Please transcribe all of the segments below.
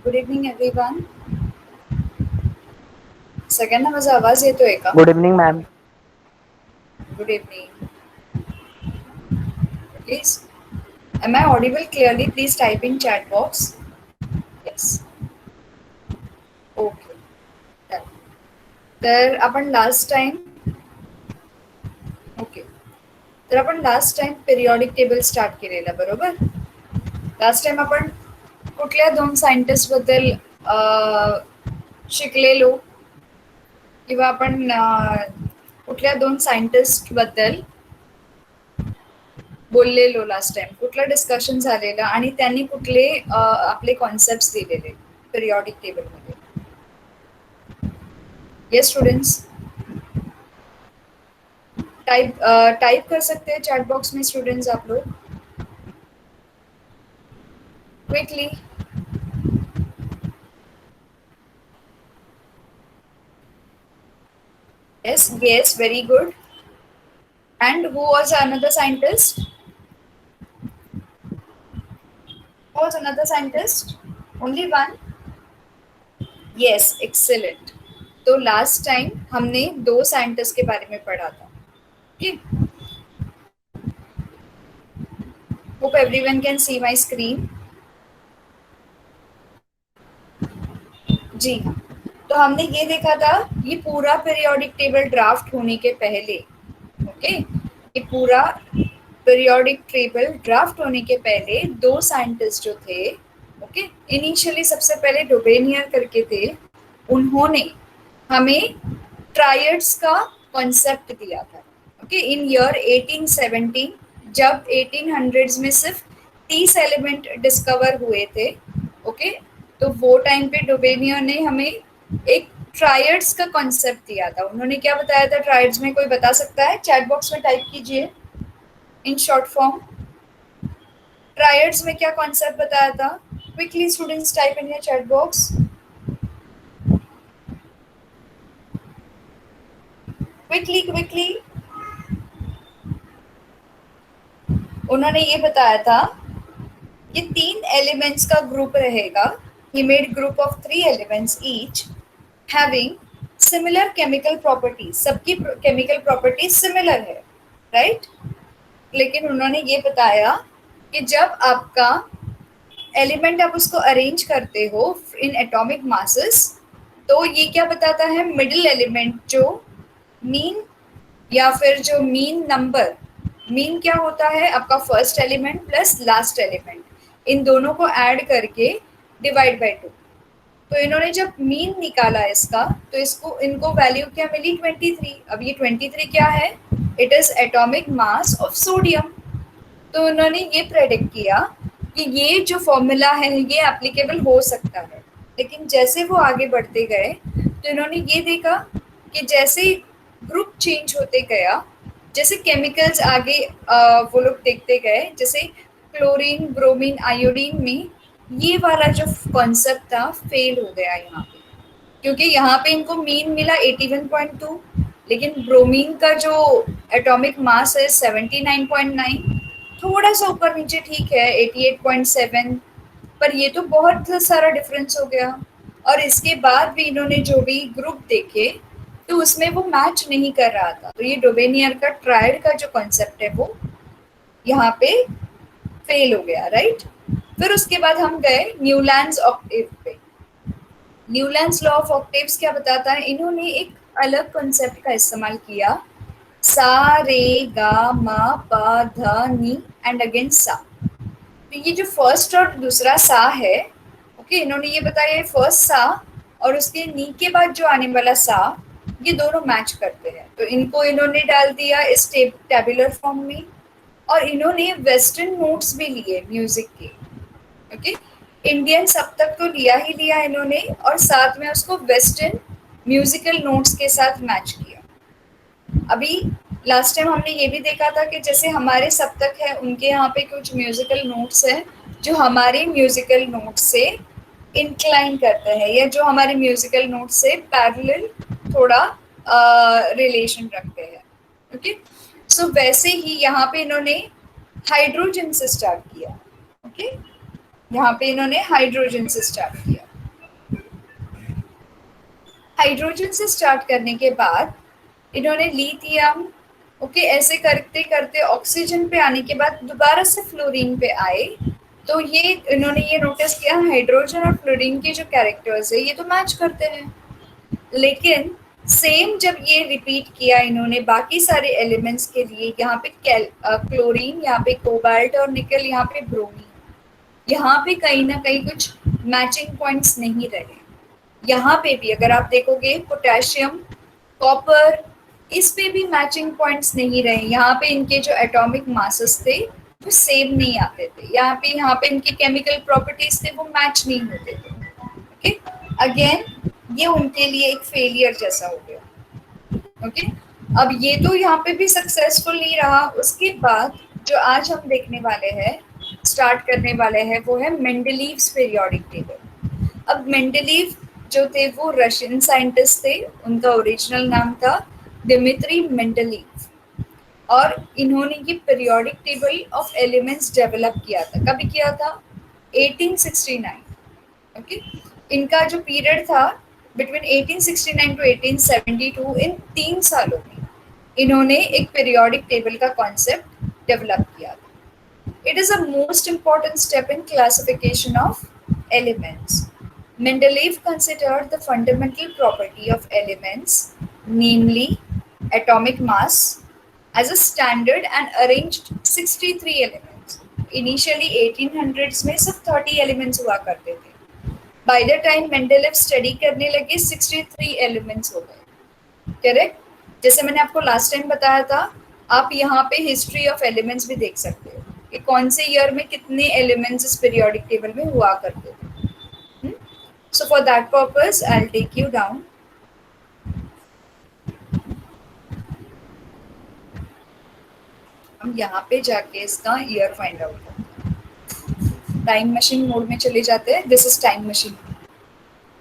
Good evening everyone. सगळ्यांना माझा आवाज येतोय का? Good evening ma'am. Good evening. Please, am I audible clearly? Please type in chat box. Yes. Okay. तर आपण लास्ट टाइम ओके तर आपण last time periodic table start केलेला बरोबर. लास्ट टाइम आपण कुठल्या दोन सायंटिस्ट बद्दल शिकलेलो किंवा आपण कुठल्या दोन सायंटिस्ट बद्दल बोललेलो लास्ट टाइम, कुठलं डिस्कशन झालेलं आणि त्यांनी कुठले आपले कॉन्सेप्ट्स दिलेले पिरियॉडिक टेबल मध्ये. यस स्टूडेंट्स, टाइप कर सकते हैं चैट बॉक्स में स्टूडेंट्स आप लोग quickly. Yes, yes, very good. And who was another scientist? Who was another scientist? Only one? Yes, excellent. तो लास्ट टाइम हमने दो साइंटिस्ट के बारे में पढ़ा था. Okay. Hope everyone can see my screen. जी हाँ, तो हमने ये देखा था ये पूरा पीरियोडिक टेबल ड्राफ्ट होने के पहले. ओके, ये पूरा पीरियोडिक टेबल ड्राफ्ट होने के पहले दो साइंटिस्ट जो थे, ओके, इनिशियली सबसे पहले डोबेनियर करके थे, उन्होंने हमें ट्रायड्स का कॉन्सेप्ट दिया था. ओके, इन ईयर 1817 जब 1800s में सिर्फ 30 एलिमेंट डिस्कवर हुए थे. ओके, तो वो टाइम पे डोबेनियर ने हमें एक ट्रायड्स का कॉन्सेप्ट दिया था. उन्होंने क्या बताया था ट्रायड्स में, कोई बता सकता है? चैट बॉक्स में टाइप कीजिए इन शॉर्ट फॉर्म. ट्रायड्स में क्या कॉन्सेप्ट बताया था? Quickly students type in your chat box. Quickly. उन्होंने ये बताया था कि 3 एलिमेंट्स का ग्रुप रहेगा. He made group of 3 elements each having similar chemical properties. सबकी केमिकल प्रॉपर्टीज सिमिलर है, राइट? लेकिन उन्होंने ये बताया कि जब आपका एलिमेंट आप उसको अरेंज करते हो इन एटॉमिक मासेस, तो ये क्या बताता है, मिडिल एलिमेंट जो मीन या फिर जो मीन नंबर, मीन क्या होता है आपका first element plus last element, इन दोनों को ऐड करके डिवाइड बाय 2. तो इन्होंने जब मीन निकाला इसका, तो इसको इनको वैल्यू क्या मिली? 23. अब ये 23 क्या है? It is atomic mass of sodium. तो उन्होंने ये प्रेडिक्ट किया कि ये जो फॉर्मूला है ये एप्लीकेबल हो सकता है. लेकिन जैसे वो आगे बढ़ते गए तो इन्होंने ये देखा कि जैसे ग्रुप चेंज होते गया, जैसे केमिकल्स आगे वो लोग देखते गए, जैसे क्लोरीन, ब्रोमीन, आयोडीन में ये वाला जो कॉन्सेप्ट था फेल हो गया यहाँ पे, क्योंकि यहाँ पे इनको मीन मिला 81.2, लेकिन ब्रोमीन का जो एटॉमिक मास है 79.9, थोड़ा सा ऊपर नीचे ठीक है 88.7, पर ये तो बहुत सारा डिफरेंस हो गया. और इसके बाद भी इन्होंने जो भी ग्रुप देखे तो उसमें वो मैच नहीं कर रहा था. तो ये डोबेनियर का ट्रायड का जो कॉन्सेप्ट है वो यहाँ पे फेल हो गया, राइट? फिर उसके बाद हम गए न्यूलैंड्स ऑक्टेव पे. न्यूलैंड्स लॉ ऑफ ऑक्टेव्स क्या बताता है? इन्होंने एक अलग कॉन्सेप्ट का इस्तेमाल किया, सा रे गा मा पा धा नी एंड अगेन सा. तो ये जो फर्स्ट और दूसरा सा है, ओके, इन्होंने ये बताया फर्स्ट सा और उसके नी के बाद जो आने वाला सा, ये दोनों मैच करते हैं. तो इनको इन्होंने डाल दिया इस टेबुलर फॉर्म में. और इन्होंने वेस्टर्न नोट्स भी लिए म्यूजिक के. ओके, इंडियन सब तक तो लिया ही लिया इन्होंने, और साथ में उसको वेस्टर्न म्यूजिकल नोट्स के साथ मैच किया. अभी लास्ट टाइम हमने ये भी देखा था कि जैसे हमारे सप्तक है, उनके यहाँ पे कुछ म्यूजिकल नोट्स हैं जो हमारे म्यूजिकल नोट्स से इंक्लाइन करते हैं, या जो हमारे म्यूजिकल नोट्स से पैरेलल थोड़ा रिलेशन रखते हैं. ओके, सो वैसे ही यहाँ पे इन्होंने हाइड्रोजन से स्टार्ट किया. ओके, यहाँ पे इन्होंने हाइड्रोजन से स्टार्ट किया. हाइड्रोजन से स्टार्ट करने के बाद इन्होंने लिथियम, ओके, ऐसे करते करते ऑक्सीजन पे आने के बाद दोबारा से फ्लोरीन पे आए। तो ये इन्होंने ये नोटिस किया हाइड्रोजन और फ्लोरीन के जो कैरेक्टर्स है ये तो मैच करते हैं, लेकिन सेम जब ये रिपीट किया इन्होंने बाकी सारे एलिमेंट्स के लिए, यहाँ पे क्लोरीन, यहाँ पे कोबाल्ट और निकल, यहाँ पे ब्रोमीन, यहाँ पे कहीं ना कहीं कुछ मैचिंग पॉइंट्स नहीं रहे। यहाँ पे भी अगर आप देखोगे पोटेशियम, कॉपर, इस पे भी मैचिंग पॉइंट्स नहीं रहे। यहाँ पे इनके जो एटॉमिक मासेस थे वो सेम नहीं आते थे, यहाँ पे इनके केमिकल प्रॉपर्टीज थे वो मैच नहीं होते थे। ओके, अगेन ये उनके लिए एक फेलियर जैसा हो गया। ओके, अब ये तो यहाँ पे भी सक्सेसफुल नहीं रहा। उसके बाद जो आज हम देखने वाले हैं, स्टार्ट करने वाले हैं, वो है मेंडलीव्स पीरियोडिक टेबल। अब मेंडलीव जो थे वो रशियन साइंटिस्ट थे, उनका ओरिजिनल नाम था दिमित्री मेंडलीव, और इन्होंने ये periodic table of elements develop किया था। कभी किया था? 1869। ओके, इनका जो पीरियड था बिटवीन 1869 टू 1872, इन 3 सालों में इन्होंने एक पीरियोडिक टेबल का कॉन्सेप्ट डेवलप किया था। It is a most important step in classification of elements. Mendeleev considered the fundamental property of elements, namely atomic mass, as a standard and arranged 63 elements. Initially 1800s में सिर्फ 30 elements हुआ करते थे. By the time Mendeleev study करने लगे 63 elements हो गए. Correct? जैसे मैंने आपको लास्ट टाइम बताया था, आप यहाँ पे हिस्ट्री ऑफ एलिमेंट्स भी देख सकते हो कि कौन से ईयर में कितने एलिमेंट्स इस पीरियोडिक टेबल में हुआ करते थे. So for that purpose, I'll take you down. हम यहाँ पे जाके इसका ईयर फाइंड आउट करते हैं. टाइम मशीन मोड में चले जाते हैं. This is time machine.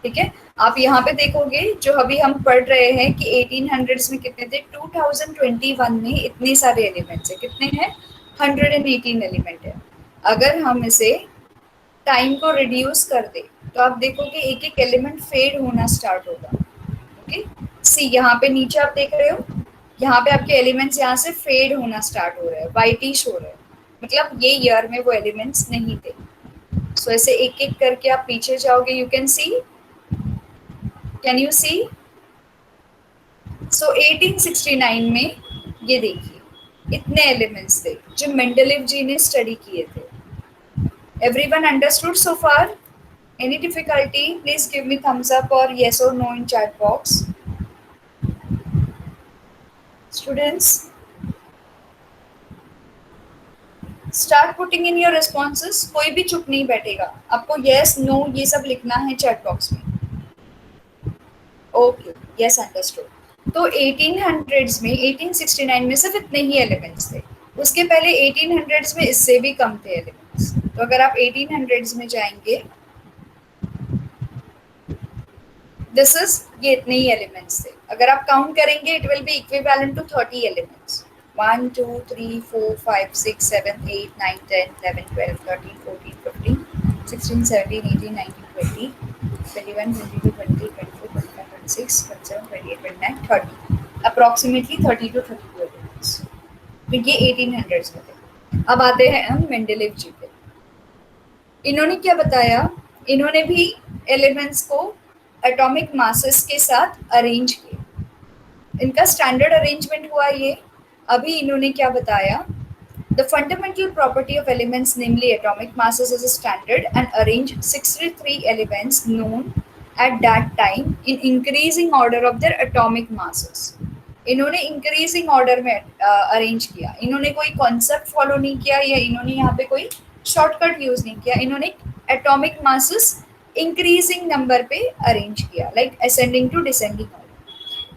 ठीक है, आप यहाँ पे देखोगे जो अभी हम पढ़ रहे हैं कि 1800s में कितने थे, 2021 में इतने सारे एलिमेंट्स है. कितने हैं? 118 एलिमेंट है. अगर हम इसे टाइम को रिड्यूस कर दे तो आप देखोगे एक एक एलिमेंट फेड होना स्टार्ट होगा. ओके, सी यहाँ पे नीचे आप देख रहे हो, यहाँ पे आपके एलिमेंट्स यहाँ से फेड होना स्टार्ट हो रहे हैं, वाइटिश हो रहे हैं, मतलब ये ईयर में वो एलिमेंट्स नहीं थे. सो ऐसे एक एक करके आप पीछे जाओगे. You can see, can you see? So 1869 में ये देखिए इतने एलिमेंट्स थे जो मेंडलीव जी ने स्टडी किए थे. Everyone understood so far? Any difficulty? Please give me thumbs up or yes or no in chat box. Students, start putting in your responses. कोई भी चुप नहीं बैठेगा. आपको yes, no ये सब लिखना है chat box में. Okay, yes understood. तो 1800s में 1869 में सिर्फ इतने ही एलिमेंट्स थे. उसके पहले 1800s में इससे भी कम थे एलिमेंट्स. तो अगर आप 1800s में जाएंगे, दिस इज, ये इतने ही एलिमेंट्स थे. अगर आप काउंट करेंगे it will be equivalent to 30 elements. 1 2 3 4 5 6 7 8 9 10 11 12 13 14 15 16 17 18 19 20 21 22 23 24 25 26 27 28 29 30, approximately 30 to 32 elements. तो ये 1800s में थे. अब आते हैं हम मेंडलीव जी पे. इन्होंने क्या बताया? इन्होंने भी एलिमेंट्स को एटॉमिक मासेस के साथ अरेंज किया. इनका स्टैंडर्ड अरेंजमेंट हुआ ये. अभी इन्होंने क्या बताया? The fundamental property of elements namely atomic masses is a standard and arrange 63 elements known at that time in increasing order of their atomic masses. इन्होंने इंक्रीजिंग ऑर्डर में अरेंज किया. इन्होंने कोई कॉन्सेप्ट फॉलो नहीं किया या इन्होंने यहाँ पे कोई शॉर्टकट यूज नहीं किया. इन्होंने एटॉमिक मासेस इंक्रीजिंग नंबर पे अरेंज किया, like ascending to descending order.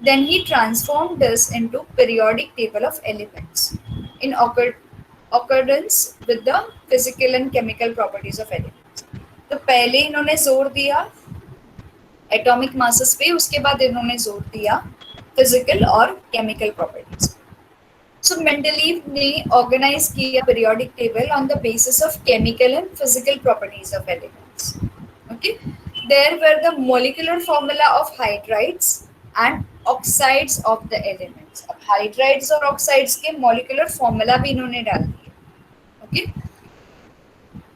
Then he transformed this into periodic table of elements in accordance with the physical and chemical properties of elements. तो पहले इन्होंने जोर दिया एटॉमिक मासेस पे, उसके बाद इन्होंने जोर दिया फिजिकल और केमिकल प्रॉपर्टीज. सो मेंडलीव ने ऑर्गेनाइज किया periodic table on the basis of chemical and physical properties of elements. Okay, there were the molecular formula of hydrides and oxides of the elements. अब hydrides और oxides के molecular formula भी इन्होंने डाल दिए. Okay.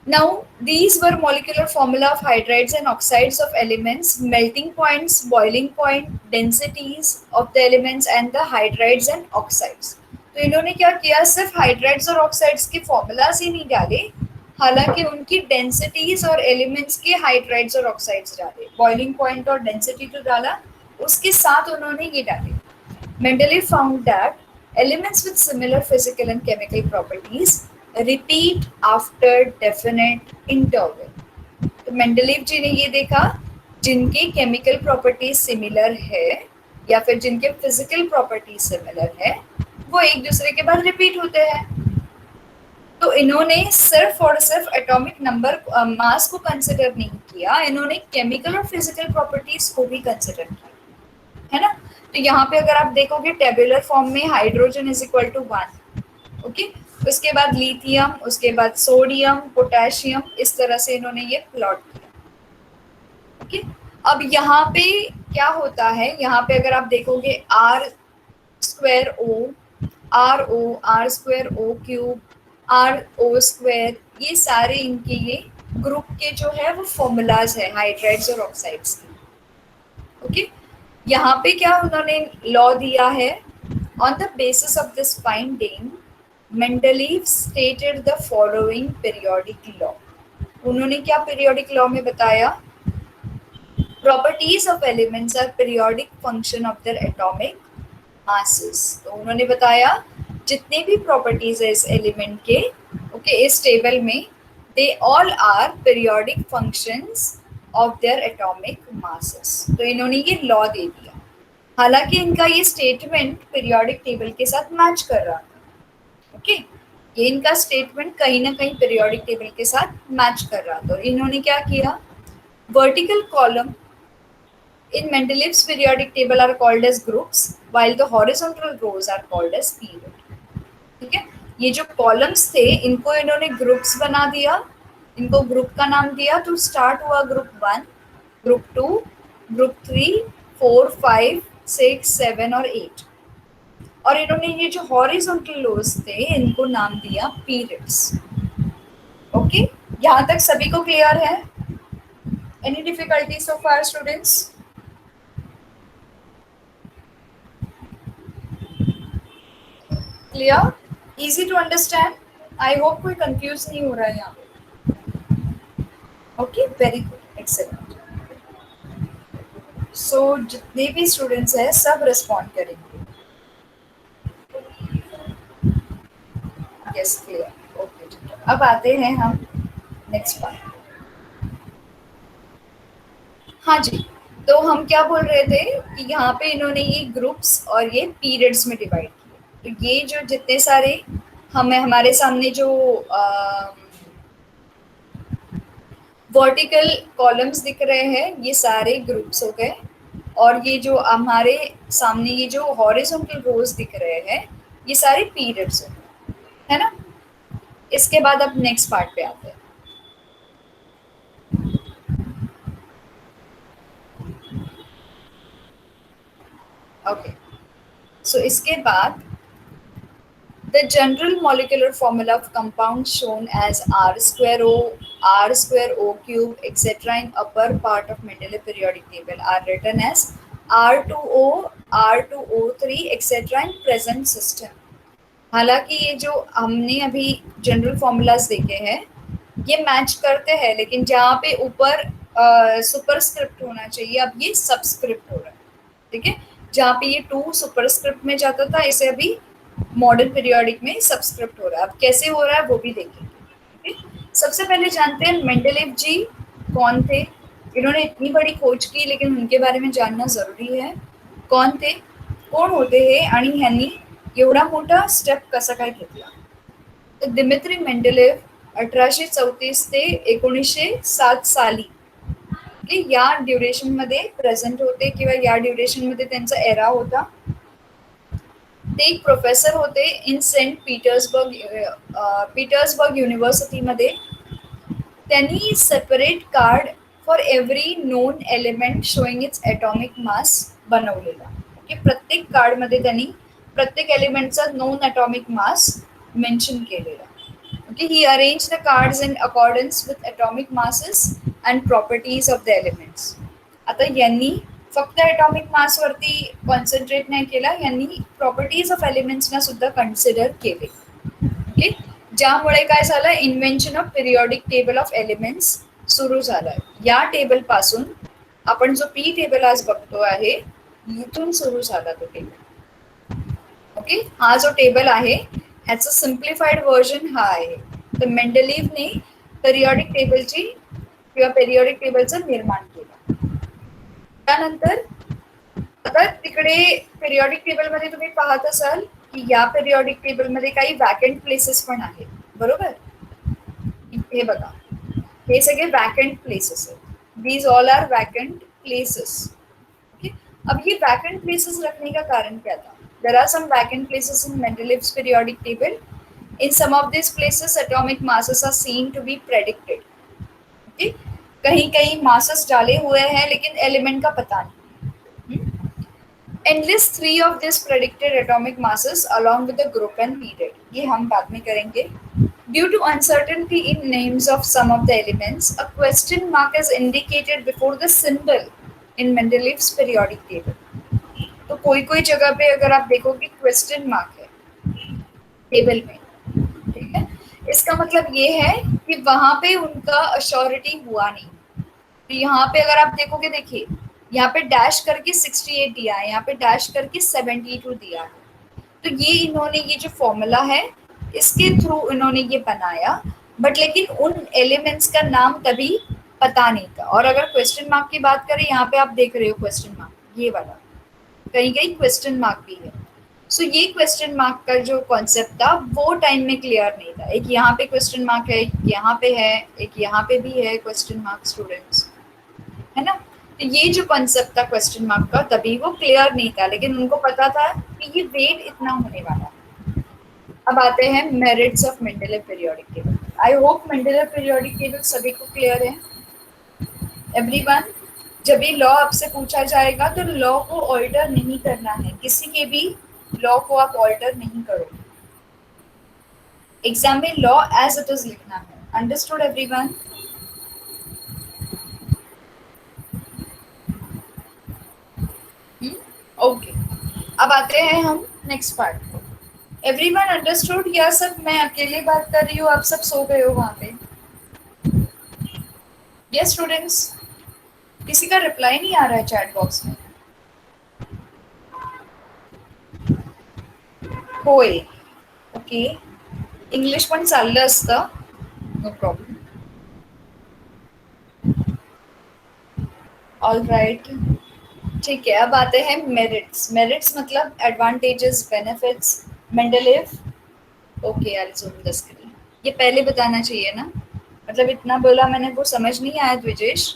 Now, these were molecular formula of hydrides and oxides of elements, melting points, boiling point, densities of the elements and the hydrides and oxides. तो इन्होंने क्या किया, सिर्फ हाइड्राइड्स और ऑक्साइड्स के फॉर्मूलाज ही नहीं डाले, हालांकि उनकी डेंसिटीज और एलिमेंट्स के हाइड्राइड्स और ऑक्साइड्स डाले, बॉइलिंग पॉइंट और डेंसिटी तो डाला, उसके साथ उन्होंने ये डाले. Mendeleev found that elements with similar physical and chemical properties repeat after definite interval. तो मेंडलीव जी ने ये देखा जिनकी केमिकल प्रॉपर्टीज सिमिलर है या फिर जिनके फिजिकल प्रॉपर्टीज सिमिलर है वो एक दूसरे के बाद रिपीट होते हैं. तो इन्होंने सिर्फ और सिर्फ एटॉमिक नंबर मास को कंसिडर नहीं किया, इन्होंने केमिकल और फिजिकल प्रॉपर्टीज को भी कंसिडर किया, है ना. तो यहाँ पे अगर आप देखोगे टेबुलर फॉर्म में hydrogen is equal to 1, okay, उसके बाद लिथियम, उसके बाद सोडियम, पोटेशियम, इस तरह से इन्होंने ये प्लॉट किया. ओके, अब यहाँ पे क्या होता है, यहाँ पे अगर आप देखोगे R square O, R O, R square O cube, R O square, ये सारे इनके ये ग्रुप के जो है वो फॉर्मूलाज है हाइड्राइड्स और ऑक्साइड्स के. ओके, यहाँ पे क्या उन्होंने लॉ दिया है, on the basis of this finding Mendeleev stated the following periodic law. उन्होंने क्या पीरियोडिक लॉ में बताया, properties of elements are periodic function of their atomic masses. तो उन्होंने बताया जितने भी प्रॉपर्टीज है इस एलिमेंट के, ओके, इस टेबल में, they all are periodic functions of their atomic masses. तो इन्होंने ये लॉ दे दिया, हालांकि इनका ये स्टेटमेंट पीरियोडिक टेबल के साथ मैच कर रहा था. ओके, ये इनका स्टेटमेंट कहीं ना कहीं पीरियोडिक टेबल के साथ मैच कर रहा था. इन्होंने क्या किया, vertical column in Mendeleev's periodic table are called as groups while the horizontal rows are called as period. ठीक है, ये जो कॉलम्स थे इनको इन्होंने ग्रुप्स बना दिया, इनको ग्रुप का नाम दिया. तो स्टार्ट हुआ ग्रुप 1, ग्रुप 2, ग्रुप 3, 4, 5, 6, 7 और 8. और इन्होंने ये जो हॉरिजॉन्टल रोज थे इनको नाम दिया पीरियड्स. ओके, यहाँ तक सभी को क्लियर है? Any difficulty so far students? Clear, easy to understand? I hope कोई कंफ्यूज नहीं हो रहा है यहाँ. Okay, very good, excellent. So जितने भी स्टूडेंट्स हैं सब रिस्पॉन्ड करेंगे. यस, क्लियर, ओके, ठीक है. अब आते हैं हम नेक्स्ट पार्ट. हाँ जी, तो हम क्या बोल रहे थे कि यहाँ पे इन्होंने ये ग्रुप्स और ये पीरियड्स में डिवाइड किया. तो ये जो जितने सारे हमें हमारे सामने जो वर्टिकल कॉलम्स दिख रहे हैं ये सारे ग्रुप्स हो गए, और ये जो हमारे सामने ये जो हॉरिजॉन्टल रोज दिख रहे हैं ये सारे पीरियड्स हो गए, है ना. इसके बाद अब नेक्स्ट पार्ट पे आते हैं. ओके, सो इसके बाद the general molecular formula of compounds shown as R square O, R square O cube, etc. in upper part of Mendeleev periodic table are written as R2O, R2O3, etc. in present system. हालांकि ये जो हमने अभी general formulas देखे हैं ये match करते हैं, लेकिन जहाँ पे ऊपर सुपरस्क्रिप्ट होना चाहिए अब ये सबस्क्रिप्ट हो रहा है. ठीक है, जहाँ पे ये 2 सुपरस्क्रिप्ट में जाता था इसे अभी मॉडर्न पीरियोडिक में सबस्क्रिप्ट हो रहा है. अब कैसे हो रहा है वो भी देखेंगे. सबसे पहले जानते हैं मेंडलीव जी कौन थे. इन्होंने इतनी बड़ी खोज की लेकिन उनके बारे में जानना जरूरी है. कौन थे, कोण होते हे आणि ह्यांनी एवढा मोठा स्टेप कसा काय घेतला. तर दिमित्री मेंडलीव 1834 ते 1907 साली या ड्युरेशन मध्ये प्रेझेंट होते किंवा या ड्युरेशन मध्ये त्यांचा एरा होता. ते एक प्रोफेसर होते इन सेंट पीटर्सबर्ग युनिव्हर्सिटीमध्ये. त्यांनी separate card for every known element showing its atomic mass बनवलेला. ओके, प्रत्येक कार्डमध्ये त्यांनी प्रत्येक एलिमेंटचा नोन ॲटॉमिक मास मेन्शन केलेला. Okay, he arrange the cards in accordance with atomic masses and properties of the elements. आता यांनी फक्त ॲटॉमिक मासवरती कॉन्सन्ट्रेट नाही केला, यांनी प्रॉपर्टीज ऑफ एलिमेंट्सना सुद्धा कन्सिडर केले. ओके, ज्यामुळे काय झालं, invention of periodic table of elements सुरू झालाय. या टेबल पासून आपण जो पी टेबल आज बघतो आहे, इथून सुरू झाला तो टेबल. ओके, हा जो टेबल आहे ह्याचं सिम्प्लिफाईड व्हर्जन हा आहे. तर मेंडलीव्हने पिरियॉडिक टेबलची किंवा पिरियॉडिक टेबलचं निर्माण केलं. त्यानंतर आता तिकडे पिरियॉडिक टेबलमध्ये तुम्ही पाहत असाल की या पिरियॉडिक टेबलमध्ये काही वॅकंट प्लेसेस पण आहेत, बरोबर. हे बघा, ये सगळे वैकेंट प्लेसेस है. These all are vacant places. Okay, अब ये वैकेंट प्लेसेस रखने का कारण क्या था? There are some vacant places in Mendeleev's periodic table. In some of this places atomic masses are seen to be predicted. Okay, कहीं कहीं मासेस डाले हुए हैं लेकिन एलिमेंट का पता नहीं. And list 3 of these predicted atomic masses along with the group and period. ये हम बाद में करेंगे. Due to uncertainty in names of some of the elements, a question mark is indicated before the symbol in Mendeleev's periodic table. तो कोई कोई जगह पे अगर आप देखोगे क्वेश्चन मार्क है टेबल में, ठीक है, इसका मतलब ये है कि वहां पे उनका अश्योरिटी हुआ नहीं. तो यहाँ पे अगर आप देखोगे, देखिए यहाँ पे डैश करके 68 दिया है, यहाँ पे डैश करके 72 दिया है. तो ये इन्होंने ये जो फॉर्मूला है इसके थ्रू इन्होंने ये बनाया, बट लेकिन उन एलिमेंट्स का नाम तभी पता नहीं था. और अगर क्वेश्चन मार्क की बात करें, यहाँ पे आप देख रहे हो क्वेश्चन मार्क, ये वाला कहीं कहीं क्वेश्चन मार्क भी है. सो ये क्वेश्चन मार्क का जो कॉन्सेप्ट था वो टाइम में क्लियर नहीं था. एक यहाँ पे क्वेश्चन मार्क है, एक यहाँ पे है, एक यहाँ पे भी है क्वेश्चन मार्क, स्टूडेंट्स, है ना. तो ये जो कॉन्सेप्ट था क्वेश्चन मार्क का, तभी वो क्लियर नहीं था, लेकिन उनको पता था कि ये वेट इतना होने वाला. अब आते हैं merits of Mendeleev periodic table. I hope Mendeleev periodic table सभी को क्लियर है, एवरीवन. जब भी लॉ आपसे पूछा जाएगा तो लॉ को ऑल्टर नहीं करना है, किसी के भी लॉ को आप ऑल्टर नहीं करोगे. एग्जाम में लॉ एज इट इज लिखना है. Understood everyone? ओके, अब आते हैं हम नेक्स्ट पार्ट को. एवरीवन अंडरस्टूड या सब मैं अकेले बात कर रही हूँ, आप सब सो गए हो वहाँ पे? यस स्टूडेंट्स, किसी का रिप्लाई नहीं आ रहा है चैट बॉक्स में. होय, ओके, इंग्लिश पण चाललं असतं, नो प्रॉब्लेम. ऑल राइट, ठीक है. अब आते हैं मेरिट्स. मेरिट्स मतलब advantages, benefits. Mendeleev, okay, I zoom the screen. ये पहले बताना चाहिए ना, मतलब इतना बोला मैंने, वो समझ नहीं आया द्विजेश?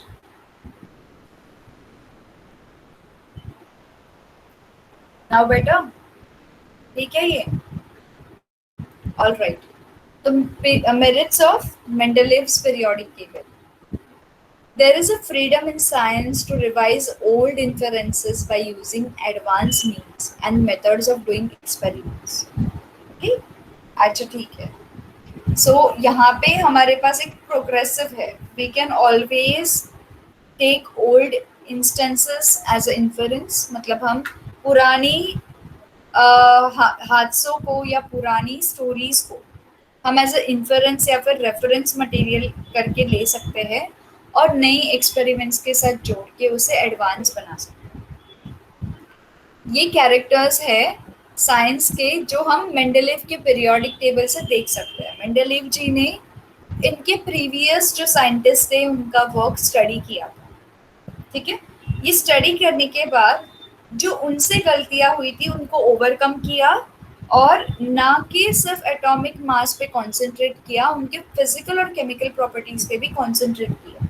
नाउ बेटा, ठीक है ये? All right. तो merits of Mendeleev's periodic table. There is a freedom in science to revise old inferences by using advanced means and methods of doing experiments. Okay? अच्छा, ठीक है. So यहाँ पे हमारे पास एक प्रोग्रेसिव है. We can always take old instances as a inference. मतलब हम पुरानी हादसों को या पुरानी स्टोरीज को हम एज ए इन्फरेंस या फिर रेफरेंस मटेरियल करके ले सकते हैं और नई एक्सपेरिमेंट्स के साथ जोड़ के उसे एडवांस बना सकते हैं. ये कैरेक्टर्स है साइंस के जो हम मेंडलीव के पीरियोडिक टेबल से देख सकते हैं. मेंडलीव जी ने इनके प्रीवियस जो साइंटिस्ट थे उनका वर्क स्टडी किया था, ठीक है. ये स्टडी करने के बाद जो उनसे गलतियां हुई थी उनको ओवरकम किया और ना कि सिर्फ एटॉमिक मास पे कॉन्सेंट्रेट किया, उनके फिजिकल और केमिकल प्रॉपर्टीज पे भी कॉन्सेंट्रेट किया.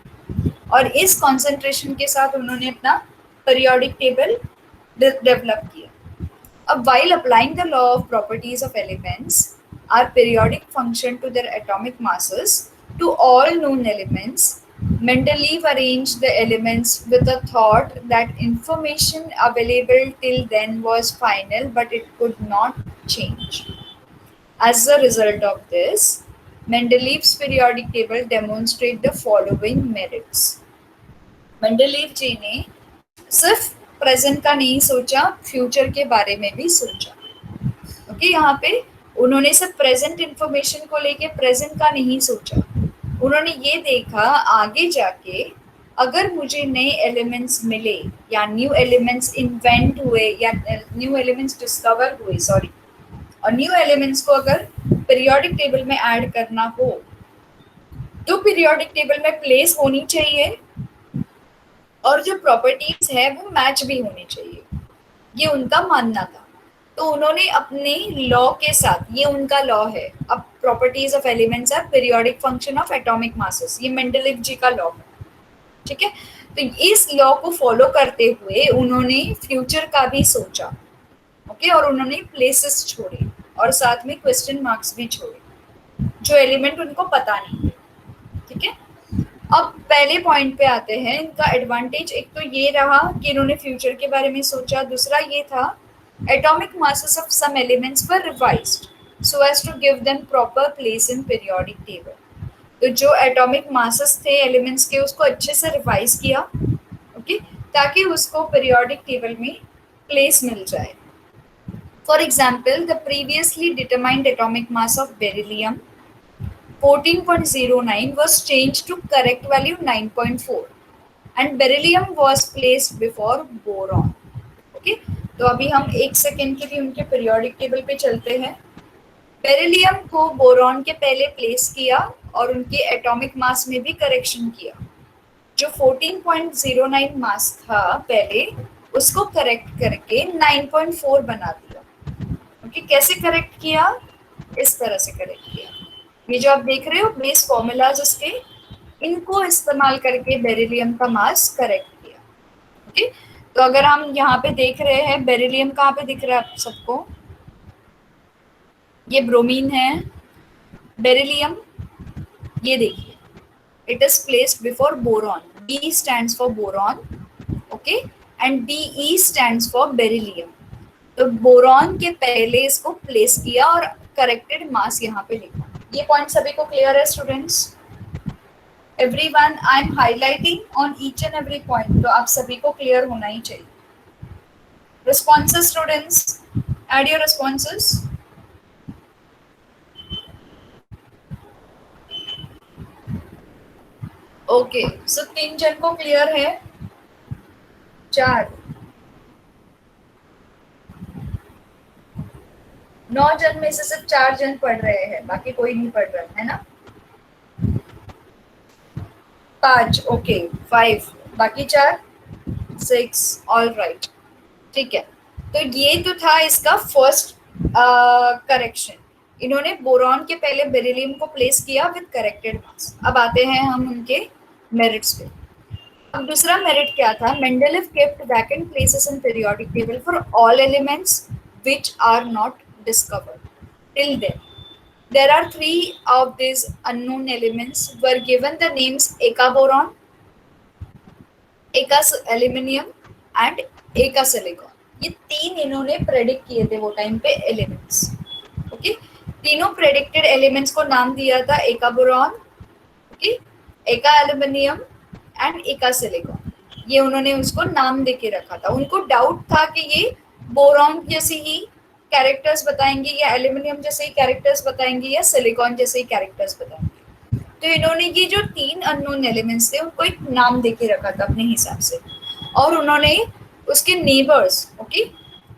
और इस कॉन्सेंट्रेशन के साथ उन्होंने अपना पीरियोडिक टेबल डेवलप किया. अब while applying the law of properties of elements, our periodic function to their atomic masses to all known elements, Mendeleev arranged the elements with the thought that information available till then was final, but it could not change. As a result of this, Mendeleev's periodic table demonstrates the following merits. Mendeleev जी ने सिर्फ present का नहीं सोचा, future के बारे में भी सोचा. ओके, यहाँ पे उन्होंने सिर्फ प्रेजेंट इंफॉर्मेशन को लेके प्रेजेंट का नहीं सोचा. उन्होंने ये देखा आगे जाके अगर मुझे नए एलिमेंट्स मिले या न्यू एलिमेंट्स इन्वेंट हुए या न्यू एलिमेंट्स डिस्कवर हुए, सॉरी, और न्यू एलिमेंट्स को अगर पीरियोडिक टेबल में ऐड करना हो तो पीरियोडिक टेबल में प्लेस होनी चाहिए और जो प्रॉपर्टीज है वो मैच भी होनी चाहिए. ये उनका मानना था. तो उन्होंने अपने लॉ के साथ, ये उनका लॉ है, अब properties of elements are periodic function of atomic masses, ये मेंडलीव जी का लॉ है. ठीक है, तो इस लॉ को फॉलो करते हुए उन्होंने फ्यूचर का भी सोचा. ओके, और उन्होंने प्लेसेस छोड़े और साथ में क्वेश्चन मार्क्स भी छोड़े जो एलिमेंट उनको पता नहीं. ठीक है, अब पहले पॉइंट पे आते हैं. इनका एडवांटेज एक तो ये रहा कि इन्होंने फ्यूचर के बारे में सोचा. दूसरा ये था atomic masses of some elements were revised so as to give them proper place in periodic table. तो जो atomic masses थे elements के उसको अच्छे से रिवाइज किया, ओके, ताकि उसको periodic table में place मिल जाए. For example, the previously determined atomic mass of beryllium 14.09 was changed to correct value 9.4 and beryllium was placed before boron. Okay, तो अभी हम एक सेकेंड के लिए उनके पीरियोडिक टेबल पे चलते हैं. बेरिलियम को बोरॉन के पहले प्लेस किया और उनके एटॉमिक मास में भी करेक्शन किया. जो 14.09 मास था पहले, उसको करेक्ट करके 9.4 बना दिया. ओके, कैसे करेक्ट किया? इस तरह से करेक्ट किया. ये जो आप देख रहे हो बेस फॉर्मूलाज उसके, इनको इस्तेमाल करके बेरिलियम का मास करेक्ट किया. ओके, तो अगर हम यहाँ पे देख रहे हैं बेरिलियम कहाँ पे दिख रहा है आप सबको? ये ब्रोमीन है, बेरिलियम ये देखिए, it is placed before boron. B stands for boron, okay, and BE stands for beryllium. तो बोरॉन के पहले इसको प्लेस किया और करेक्टेड मास यहाँ पे लिखा. ये पॉइंट सभी को क्लियर है students? Everyone, I am highlighting on each and every point, तो आप सभी को क्लियर होना ही चाहिए. Responses, students, add your responses. Okay, so 3 जन को क्लियर है, 4, 9 जन में से सिर्फ 4 जन पढ़ रहे हैं, बाकी कोई नहीं पढ़ रहा है ना. 5, ओके, 5, बाकी 4, 6, ऑल राइट. ठीक है, तो ये तो था इसका फर्स्ट करेक्शन. इन्होंने बोरॉन के पहले बेरिलियम को प्लेस किया विद करेक्टेड मास. अब आते हैं हम उनके मेरिट्स पे. अब दूसरा मेरिट क्या था? Mendeleev kept vacant places in periodic table for all elements which are not discovered till then. There are 3 of these unknown elements were given the names Eka boron, Eka aluminium and Eka silicon. ये 3 इन्होंने predict किए थे वो time पे elements. Okay, तीनों predicted elements को नाम दिया था एका बोरॉन, ओके, एका एल्यूमिनियम एंड एका सिलिकॉन. ये उन्होंने उसको नाम देके रखा था. उनको डाउट था कि ये बोरॉन जैसी ही कैरेक्टर्स बताएंगे या एल्यूमिनियम जैसे ही कैरेक्टर्स बताएंगे या सिलिकॉन जैसे ही कैरेक्टर्स बताएंगे. तो इन्होंने ये जो 3 अननोन एलिमेंट्स थे उनको एक नाम देके रखा था अपने हिसाब से. और उन्होंने उसके नेबर्स, ओके,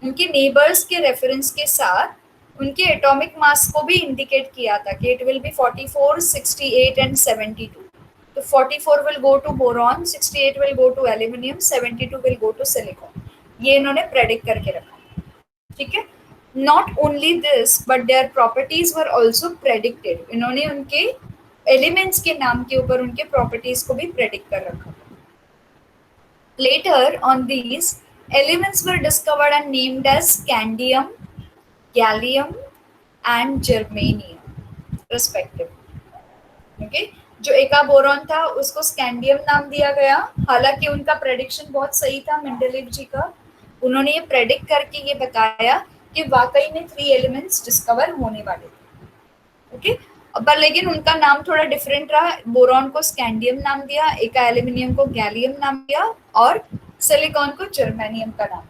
उनके नेबर्स के रेफरेंस के साथ उनके एटॉमिक मास को भी इंडिकेट किया था कि इट विल बी 44, 68 एंड 72. तो 44 will go to boron, 68 will go to aluminium, 72 will go to silicon. ये इन्होंने प्रेडिक्ट करके रखा. ठीक है, Not only this, but their properties were also predicted. इन्होंने उनके एलिमेंट्स के नाम के ऊपर उनके प्रॉपर्टीज को भी प्रेडिक्ट कर रखा. Later on, these elements were discovered and named as scandium, gallium, and germanium, respectively. Okay, जो एका बोरॉन था उसको स्कैंडियम नाम दिया गया। हालांकि उनका प्रेडिक्शन बहुत सही था मेंडेलीव जी का। उन्होंने ये प्रेडिक्ट करके ये बताया कि वाकई में 3 एलिमेंट्स डिस्कवर होने वाले थे। ओके, पर लेकिन उनका नाम थोड़ा डिफरेंट रहा। बोरॉन को स्कैंडियम नाम दिया, एका एल्यूमिनियम को गैलियम नाम दिया और सिलिकॉन को जर्मेनियम का नाम दिया।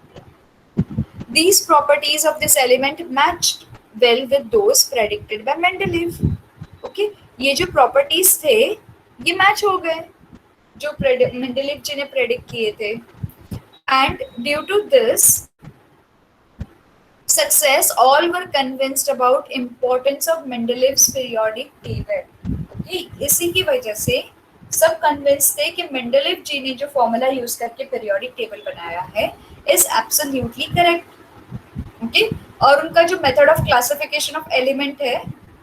These properties of this element matched well with those predicted by Mendeleev. Okay, ये जो प्रॉपर्टीज थे ये मैच हो गए जो मेंडेलीव जी ने प्रेडिक्ट किए थे। And due to this success, all were convinced about importance of Mendeleev's periodic table. Okay, इसी की वजह से सब कन्विंस थे कि मेंडेलीव जी ने जो फॉर्मूला यूज करके पीरियोडिक टेबल बनाया है इज एब्सोल्युटली करेक्ट। ओके, और उनका जो method of classification of element है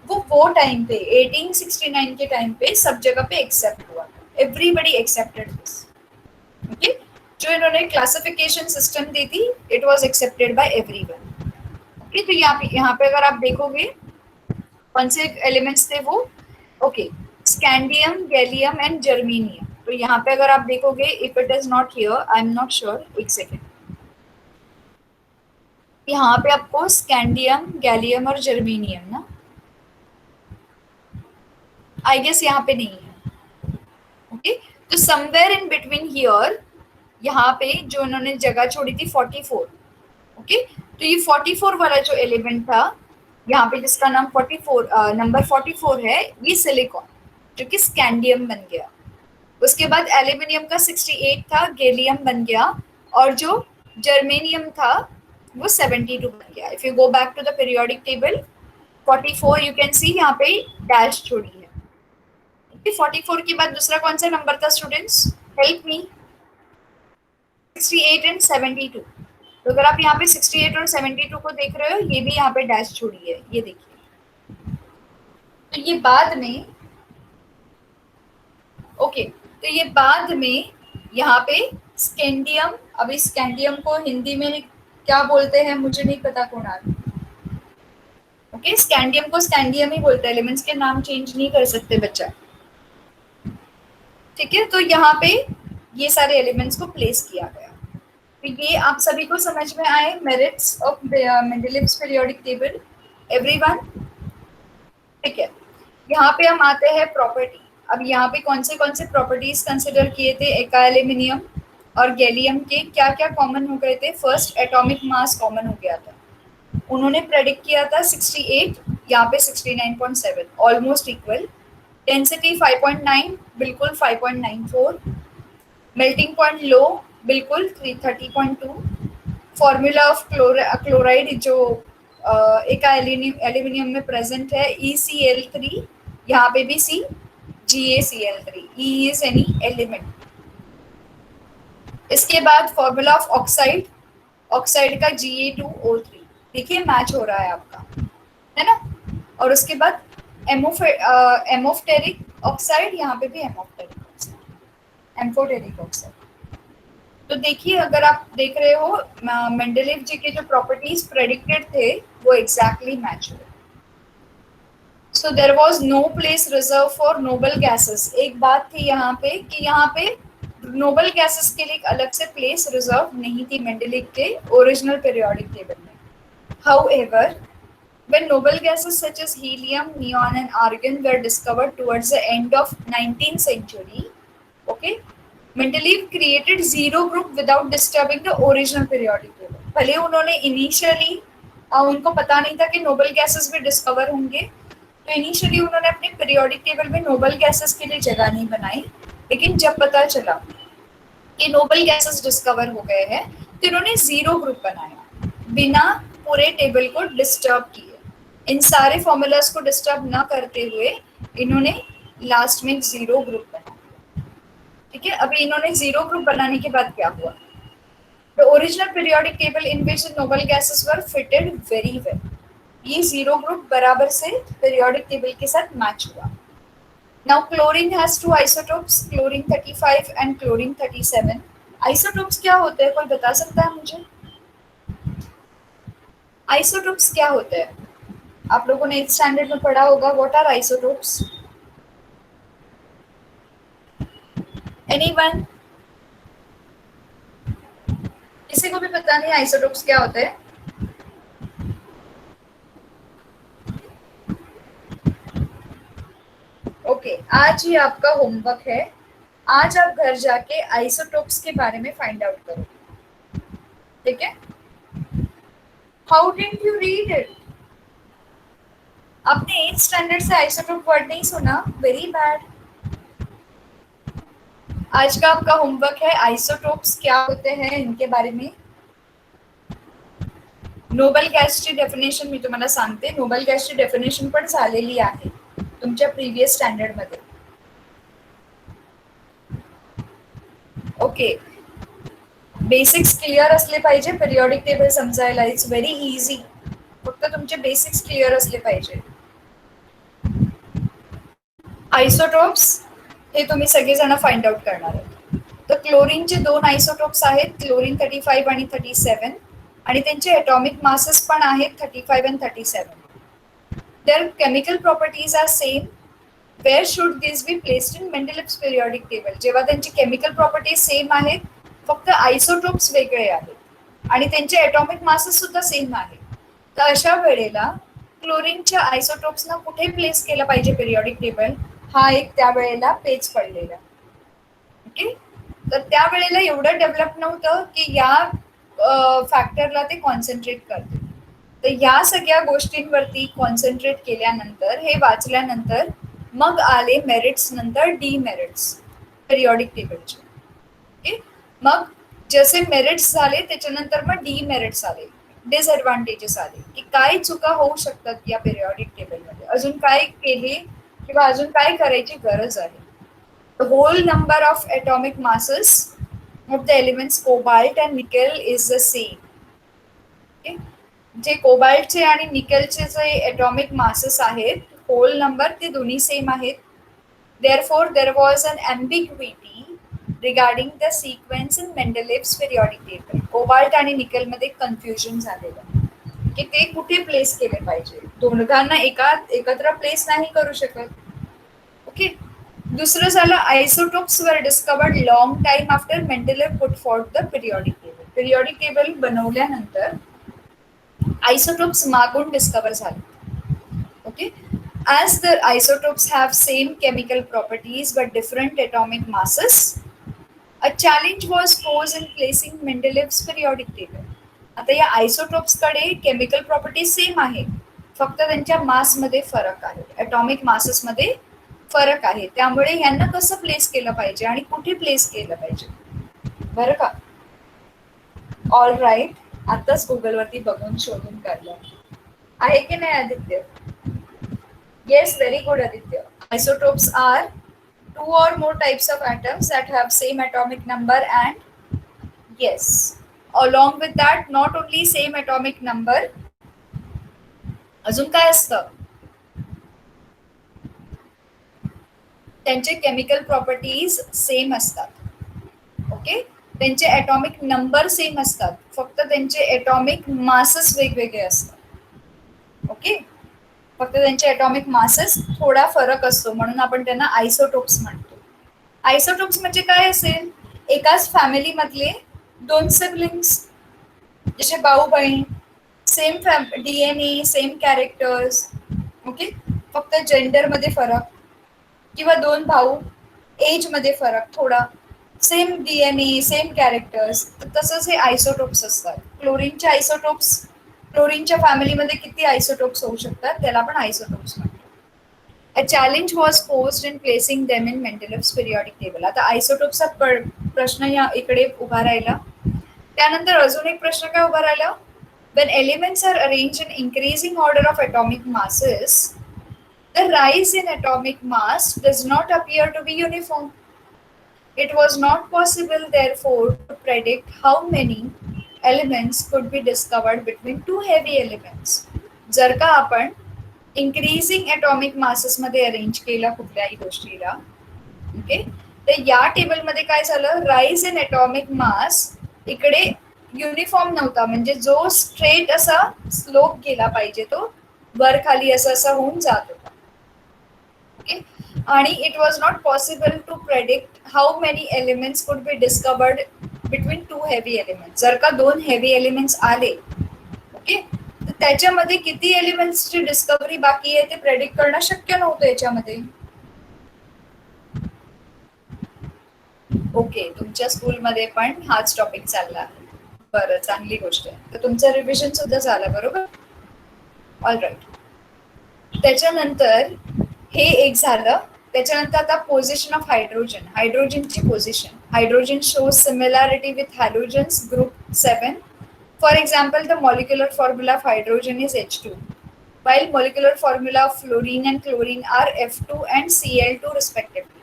वो टाइम पे 1869 के टाइम पे सब जगह पे एक्सेप्ट हुआ था। Everybody accepted this. ओके, जो इन्होंने क्लासिफिकेशन सिस्टम दी थी it was accepted by everyone. Okay, तो यहाँ पे अगर आप देखोगे कौन से एलिमेंट्स थे वो, okay, scandium, gallium and germanium. तो यहाँ पे अगर आप देखोगे if it is not here, I am not sure, एक सेकेंड, यहाँ पे आपको स्कैंडियम, गैलियम और जर्मेनियम ना, आई गेस यहाँ पे नहीं है। ओके, तो समवेयर इन बिटवीन हियर यहाँ पे जो उन्होंने जगह छोड़ी थी 44। ओके, तो ये 44 वाला जो एलिमेंट था यहाँ पे जिसका नाम 44 नंबर 44 है, ये सिलिकॉन जो कि स्कैंडियम बन गया। उसके बाद एल्यूमिनियम का 68 था, गैलियम बन गया, और जो जर्मेनियम था वो 72 बन गया। If you go back to the periodic table 44 you can see यहाँ पे डैश छोड़ी है। 44 के बाद दूसरा कौन सा नंबर था स्टूडेंट्स, हेल्प मी, 68 एंड 72। तो अगर आप यहाँ पे 68 और 72 को देख रहे हो, ये भी यहाँ पे डैश छोड़ी है, ये देखिए। तो ये बाद में, ओके, तो ये बाद में यहाँ पे स्कैंडियम, अभी स्कैंडियम को हिंदी में क्या बोलते हैं मुझे नहीं पता कुणाल। ओके, स्कैंडियम को स्कैंडियम ही बोलते हैं, एलिमेंट्स के नाम चेंज नहीं कर सकते बच्चा। ठीक है, तो यहाँ पे ये सारे एलिमेंट्स को प्लेस किया गया। तो ये आप सभी को समझ में आए merits of Mendeleev's periodic table, everyone. ठीक है, यहाँ पे हम आते हैं प्रॉपर्टी। अब यहाँ पे कौन से प्रॉपर्टीज कंसिडर किए थे, एका एल्यूमिनियम और गैलियम के क्या क्या कॉमन हो गए थे। फर्स्ट, एटॉमिक मास कॉमन हो गया था। उन्होंने प्रेडिक्ट किया था 68, यहाँ पे 69.7, ऑलमोस्ट इक्वल। डेंसिटी 5.9, बिल्कुल 5.94। मेल्टिंग पॉइंट लो, बिल्कुल 330.2। फॉर्मूला ऑफ क्लोराइड जो एका एल्यूमिनियम में प्रेजेंट है ECl3, यहाँ पे भी C, GaCl3, E is any element. इसके बाद फॉर्मूला ऑफ ऑक्साइड, ऑक्साइड का Ga2O3, देखिए मैच हो रहा है आपका, है ना। और उसके बाद एमोफ्टेरिक ऑक्साइड, यहाँ पे भी एमोफ्टेरिक ऑक्साइड, एम्फोटेरिक ऑक्साइड। तो देखिए अगर आप देख रहे हो मेंडेलीव जी के जो प्रॉपर्टीज प्रेडिक्टेड थे वो एग्जैक्टली मैच हुए। So there was no place reserve for noble gases. एक बात थी यहाँ पे कि यहाँ पे नोबल गैसेस के लिए एक अलग से प्लेस रिजर्व नहीं थी मेंडेलीव के ओरिजिनल पीरियोडिक टेबल में। However, when noble gases such as helium, neon and argon were discovered towards the end of 19th century, okay, Mendeleev created zero group without disturbing the original periodic table. भले उन्होंने initially उनको पता नहीं था कि noble gases भी discover होंगे, तो इनिशियली उन्होंने अपने पीरियोडिक टेबल में नोबल गैसेस के लिए जगह नहीं बनाई। लेकिन जब पता चला कि नोबल गैसेस डिस्कवर हो गए हैं तो इन्होंने जीरो ग्रुप बनाया बिना पूरे टेबल को डिस्टर्ब किए। इन सारे फॉर्मूलाज को डिस्टर्ब ना करते हुए इन्होंने लास्ट में जीरो ग्रुप बनाया। ठीक है, अभी इन्होंने जीरो ग्रुप बनाने के बाद क्या हुआ, the original periodic table in which noble gases were fitted very well. ये जीरो ग्रुप बराबर से पीरियोडिक टेबल के साथ मैच हुआ। Now chlorine has two isotopes, chlorine 35 and chlorine 37। Isotopes क्या होते हैं, कोई बता सकता है मुझे? आइसोटोप्स क्या होते हैं? आप लोगों ने 8th स्टैंडर्ड में पढ़ा होगा, व्हाट आर आइसोटोप्स? एनीवन? किसी को भी पता नहीं आइसोटोप्स क्या होते हैं? ओके, आज ही आपका होमवर्क है। आज आप घर जाके आइसोटोप्स के बारे में फाइंड आउट करो, ठीक है? How did you read it? आपने 8th स्टैंडर्ड से आइसोटोप वर्ड नहीं सुना? Very bad. आज का आपका होमवर्क है आइसोटोप्स क्या होते हैं इनके बारे में। नोबल गॅसची डेफिनेशन मी तुम्हाला सांगते. नोबल गॅसची डेफिनेशन पण झालेली आहे तुमच्या प्रिव्हियस स्टँडर्ड मध्ये. ओके, बेसिक्स क्लिअर असले पाहिजे पिरियॉडिक टेबल समजायला. It's very easy. फक्त तुमचे बेसिक्स क्लिअर असले पाहिजे. आयसोटोप्स हे तुम्ही सगळेजण फाइंड आउट करणार आहात. तर क्लोरीनचे 2 आयसोटोप्स आहेत, क्लोरीन 35 आणि 37, आणि त्यांचे एटॉमिक मासेस पण आहेत 35 आणि 37. Their chemical properties are same. Where should this be placed in Mendeleev's periodic table? जेव्हा त्यांची केमिकल प्रॉपर्टीज सेम आहेत, फक्त आयसोटोप्स वेगळे आहेत आणि त्यांचे एटॉमिक मासेस सुद्धा सेम आहेत, तर अशा वेळेला क्लोरीनच्या आयसोटोप्सना कुठे प्लेस केलं पाहिजे पिरियॉडिक टेबल? हा एक त्यावेळेला पेज पडलेला. ओके, तर त्यावेळेला एवढं डेव्हलप नव्हतं की या फॅक्टरला ते कॉन्सन्ट्रेट करते. तर या सगळ्या गोष्टींवरती कॉन्सन्ट्रेट केल्यानंतर, हे वाचल्यानंतर मग आले मेरिट्स, नंतर डीमेरिट्स पिरियॉडिक टेबलचे. ओके, मग जसे मेरिट्स झाले त्याच्यानंतर मग डीमेरिट्स आले, डिसएडव्हान्टेजेस आले की काय चुका होऊ शकतात या पिरियॉडिक टेबलमध्ये, अजून काय केले किंवा अजून काय करायची गरज आहे. The whole number of atomic masses of the elements cobalt and nickel is the same. Okay? जे कोबाल्टचे आणि निकेलचे जे एटॉमिक मासेस आहेत, होल नंबर ते दोन्ही सेम आहेत. Therefore, there was an ambiguity regarding the sequence in Mendeleev's periodic table. Cobalt आणि nickel मध्ये confusion झालेलं की ते कुठे प्लेस केले पाहिजे. दोघांना एकत्र प्लेस नाही करू शकत. ओके, दुसरं झालं isotopes were discovered long time after Mendeleev put forth the periodic table. Periodic table बनवल्यानंतर आयसोटोप्स मागून डिस्कवर झाले. Okay, as the isotopes have same chemical properties but different atomic masses, a challenge was posed in placing Mendeleev's periodic table. आता या isotopes कडे chemical properties same आहे, फक्त त्यांच्या मास मध्ये फरक आहे, एटॉमिक मासेस मध्ये फरक आहे. त्यामुळे यांना कसं प्लेस केलं पाहिजे आणि कुठे प्लेस केलं पाहिजे, बरं का? ऑल राईट, आताच गुगल वरती बघून शोधून काढलं आहे की नाही Aditya? Yes, very good Aditya. Isotopes are 2 or more types of atoms that have same atomic number, and yes, along with that not only same atomic number, अजून काय असतं? त्यांचे केमिकल प्रॉपर्टीज सेम असतात. ओके, त्यांचे एटॉमिक नंबर सेम असतात, फक्त त्यांचे atomic masses वेगवेगळे असतात. ओके, फक्त त्यांचे एटॉमिक मासेस थोडा फरक असतो, म्हणून आपण त्यांना आयसोटोप्स म्हणतो. आयसोटोप्स म्हणजे काय असेल? एकाच फॅमिली मधले 2 सिबलिंग्स, जसे भाऊ बहीण, same DNA, same characters. Okay, फक्त जेंडर मध्ये फरक, किंवा 2 भाऊ, एज मध्ये फरक थोडा, सेम DNA, सेम कॅरेक्टर्स. तसंच हे आयसोटोप्स असतात. क्लोरीनचे आयसोटोप्स, क्लोरीनच्या फॅमिलीमध्ये किती आयसोटोप्स होऊ शकतात, त्याला आपण आयसोटोप्स म्हणतो. A challenge was posed in placing them in Mendeleev's periodic table. आता आयसोटोप्सचा प्रश्न या इकडे उभा राहिला. त्यानंतर अजून एक प्रश्न काय उभा राहिला? When elements are arranged in increasing order of atomic masses, the rise in atomic mass does not appear to be uniform. It was not possible, therefore, to predict how many elements could be discovered between 2 heavy elements. जर का आपण increasing atomic masses मध्ये arrange केला कुठल्याही गोष्टीला, okay, तर या table मध्ये काय झालं? राइज इन एटॉमिक मास इकडे युनिफॉर्म नव्हता, म्हणजे जो स्ट्रेट असा स्लोप गेला पाहिजे तो वर खाली असा होऊन जात होता. ओके, आणि it was not possible to predict how many elements could be discovered between two heavy elements. जर का दोन हेवी एलिमेंट्स आले, ओके, तर त्याच्यामध्ये किती एलिमेंट्सची डिस्कवरी बाकी आहे ते प्रेडिक्ट करणं शक्य नव्हतं याच्यामध्ये. ओके, तुमच्या स्कूलमध्ये पण हाच टॉपिक चालला आहे. बरं, चांगली गोष्ट आहे. तर तुमचं रिव्हिजन सुद्धा झालं, बरोबर? All right. त्याच्यानंतर हे एक झालं. त्याच्यानंतर आता पोझिशन ऑफ हायड्रोजन. हायड्रोजनची position. Hydrogen shows similarity with halogens group 7. For example, the molecular formula of hydrogen is H2, while molecular formula of fluorine and chlorine are F2 and Cl2 respectively.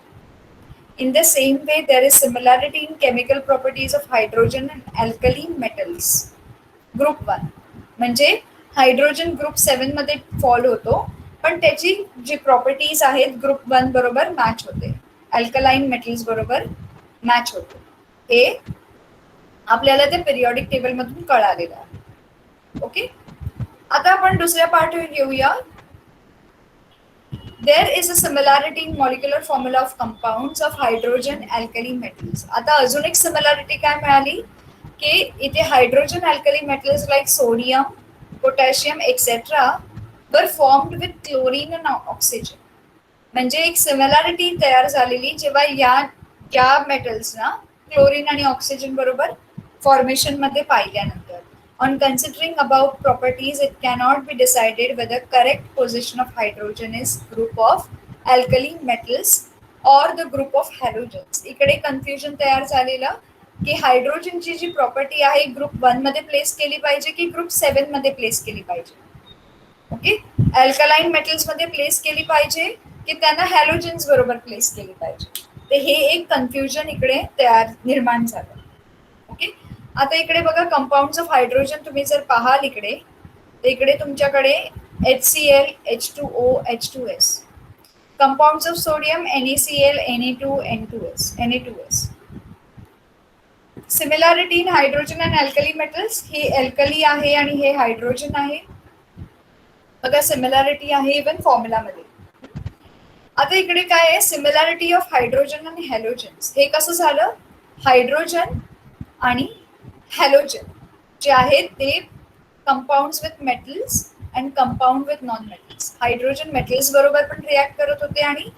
In the same way, there is similarity in chemical properties of hydrogen and alkali metals. Group 1 म्हणजे hydrogen group 7 मध्ये fall होतो, पण त्याची जी properties आहेत group 1 बरोबर match होते, alkaline metals बरोबर match होते. हे आपल्याला ते पिरियॉडिक टेबल मधून कळालेलं आहे. ओके, आता आपण दुसऱ्या पार्ट घेऊया. There is a similarity in molecular formula of compounds of hydrogen alkali metals. आता अजून एक सिमिलॅरिटी काय मिळाली की इथे hydrogen alkali metals like sodium, potassium etcetera were formed with chlorine and oxygen. म्हणजे एक सिमिलॅरिटी तयार झालेली जेव्हा या मेटल्सना क्लोरीन आणि ऑक्सिजन बरोबर फॉर्मेशन मध्ये पाहिल्यानंतर. On considering above properties, it cannot be decided whether correct position of hydrogen is group of alkali metals or the group of halogens. इकडे कन्फ्युजन तयार झालेलं की हायड्रोजनची जी प्रॉपर्टी आहे ग्रुप 1 मध्ये प्लेस केली पाहिजे की ग्रुप 7 मध्ये प्लेस केली पाहिजे. ओके, अल्कलाइन मेटल्स मध्ये प्लेस केली पाहिजे की त्यांना हॅलोजन्स बरोबर प्लेस केली पाहिजे. तर हे एक कन्फ्युजन इकडे तयार निर्माण झालं. ओके, आता इकडे बघा, कंपाऊंड्स ऑफ हायड्रोजन तुम्ही जर पाहाल इकडे, तर इकडे तुमच्याकडे HCl, H2O, H2S. Compounds of sodium NaCl, Na2, Na2S. Similarity in hydrogen and alkali metals. हे अल्कली आहे आणि हे हायड्रोजन आहे. बघा, सिमिलॅरिटी आहे इव्हन फॉर्म्युलामध्ये. आता इकडे काय आहे, सिमिलॅरिटी ऑफ हायड्रोजन आणि हॅलोजन्स. हे कसं झालं, हायड्रोजन आणि हॅलोजन जे आहेत ते compounds with metals and compound with non metals. Hydrogen metals बरोबर पण रिॲक्ट करत होते आणि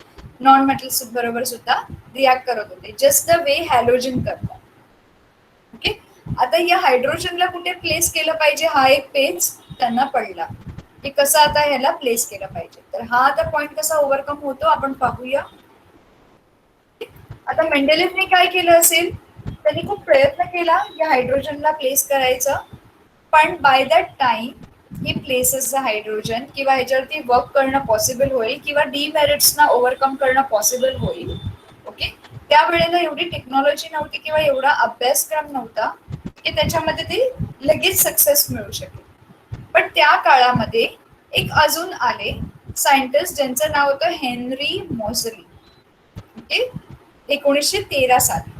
नॉन मेटल्स बरोबर सुद्धा रिॲक्ट करत होते, जस्ट द वे हॅलोजन करतात. ओके, आता या हायड्रोजनला कुठे प्लेस केलं पाहिजे हा एक पेज त्यांना पडला की कसं आता ह्याला प्लेस केलं पाहिजे. तर हा आता पॉइंट कसा ओव्हरकम होतो आपण पाहूया. आता मेंडेलिफने काय केलं असेल, त्यांनी खूप प्रयत्न केला या हायड्रोजनला प्लेस करायचं, पण बाय दॅट टाइम ही प्लेसेस द हायड्रोजन किंवा ह्याच्यावरती वर्क करणं पॉसिबल होईल किंवा डीमेरिट्सना ओव्हरकम करणं पॉसिबल होईल. ओके, त्यावेळेला एवढी टेक्नॉलॉजी नव्हती किंवा एवढा अभ्यासक्रम नव्हता की त्याच्यामध्ये ते लगेच सक्सेस मिळू शकेल. पण त्या काळामध्ये एक अजून आले सायंटिस्ट ज्यांचं नाव होतं हेनरी मॉझली. ओके, 1913 साली.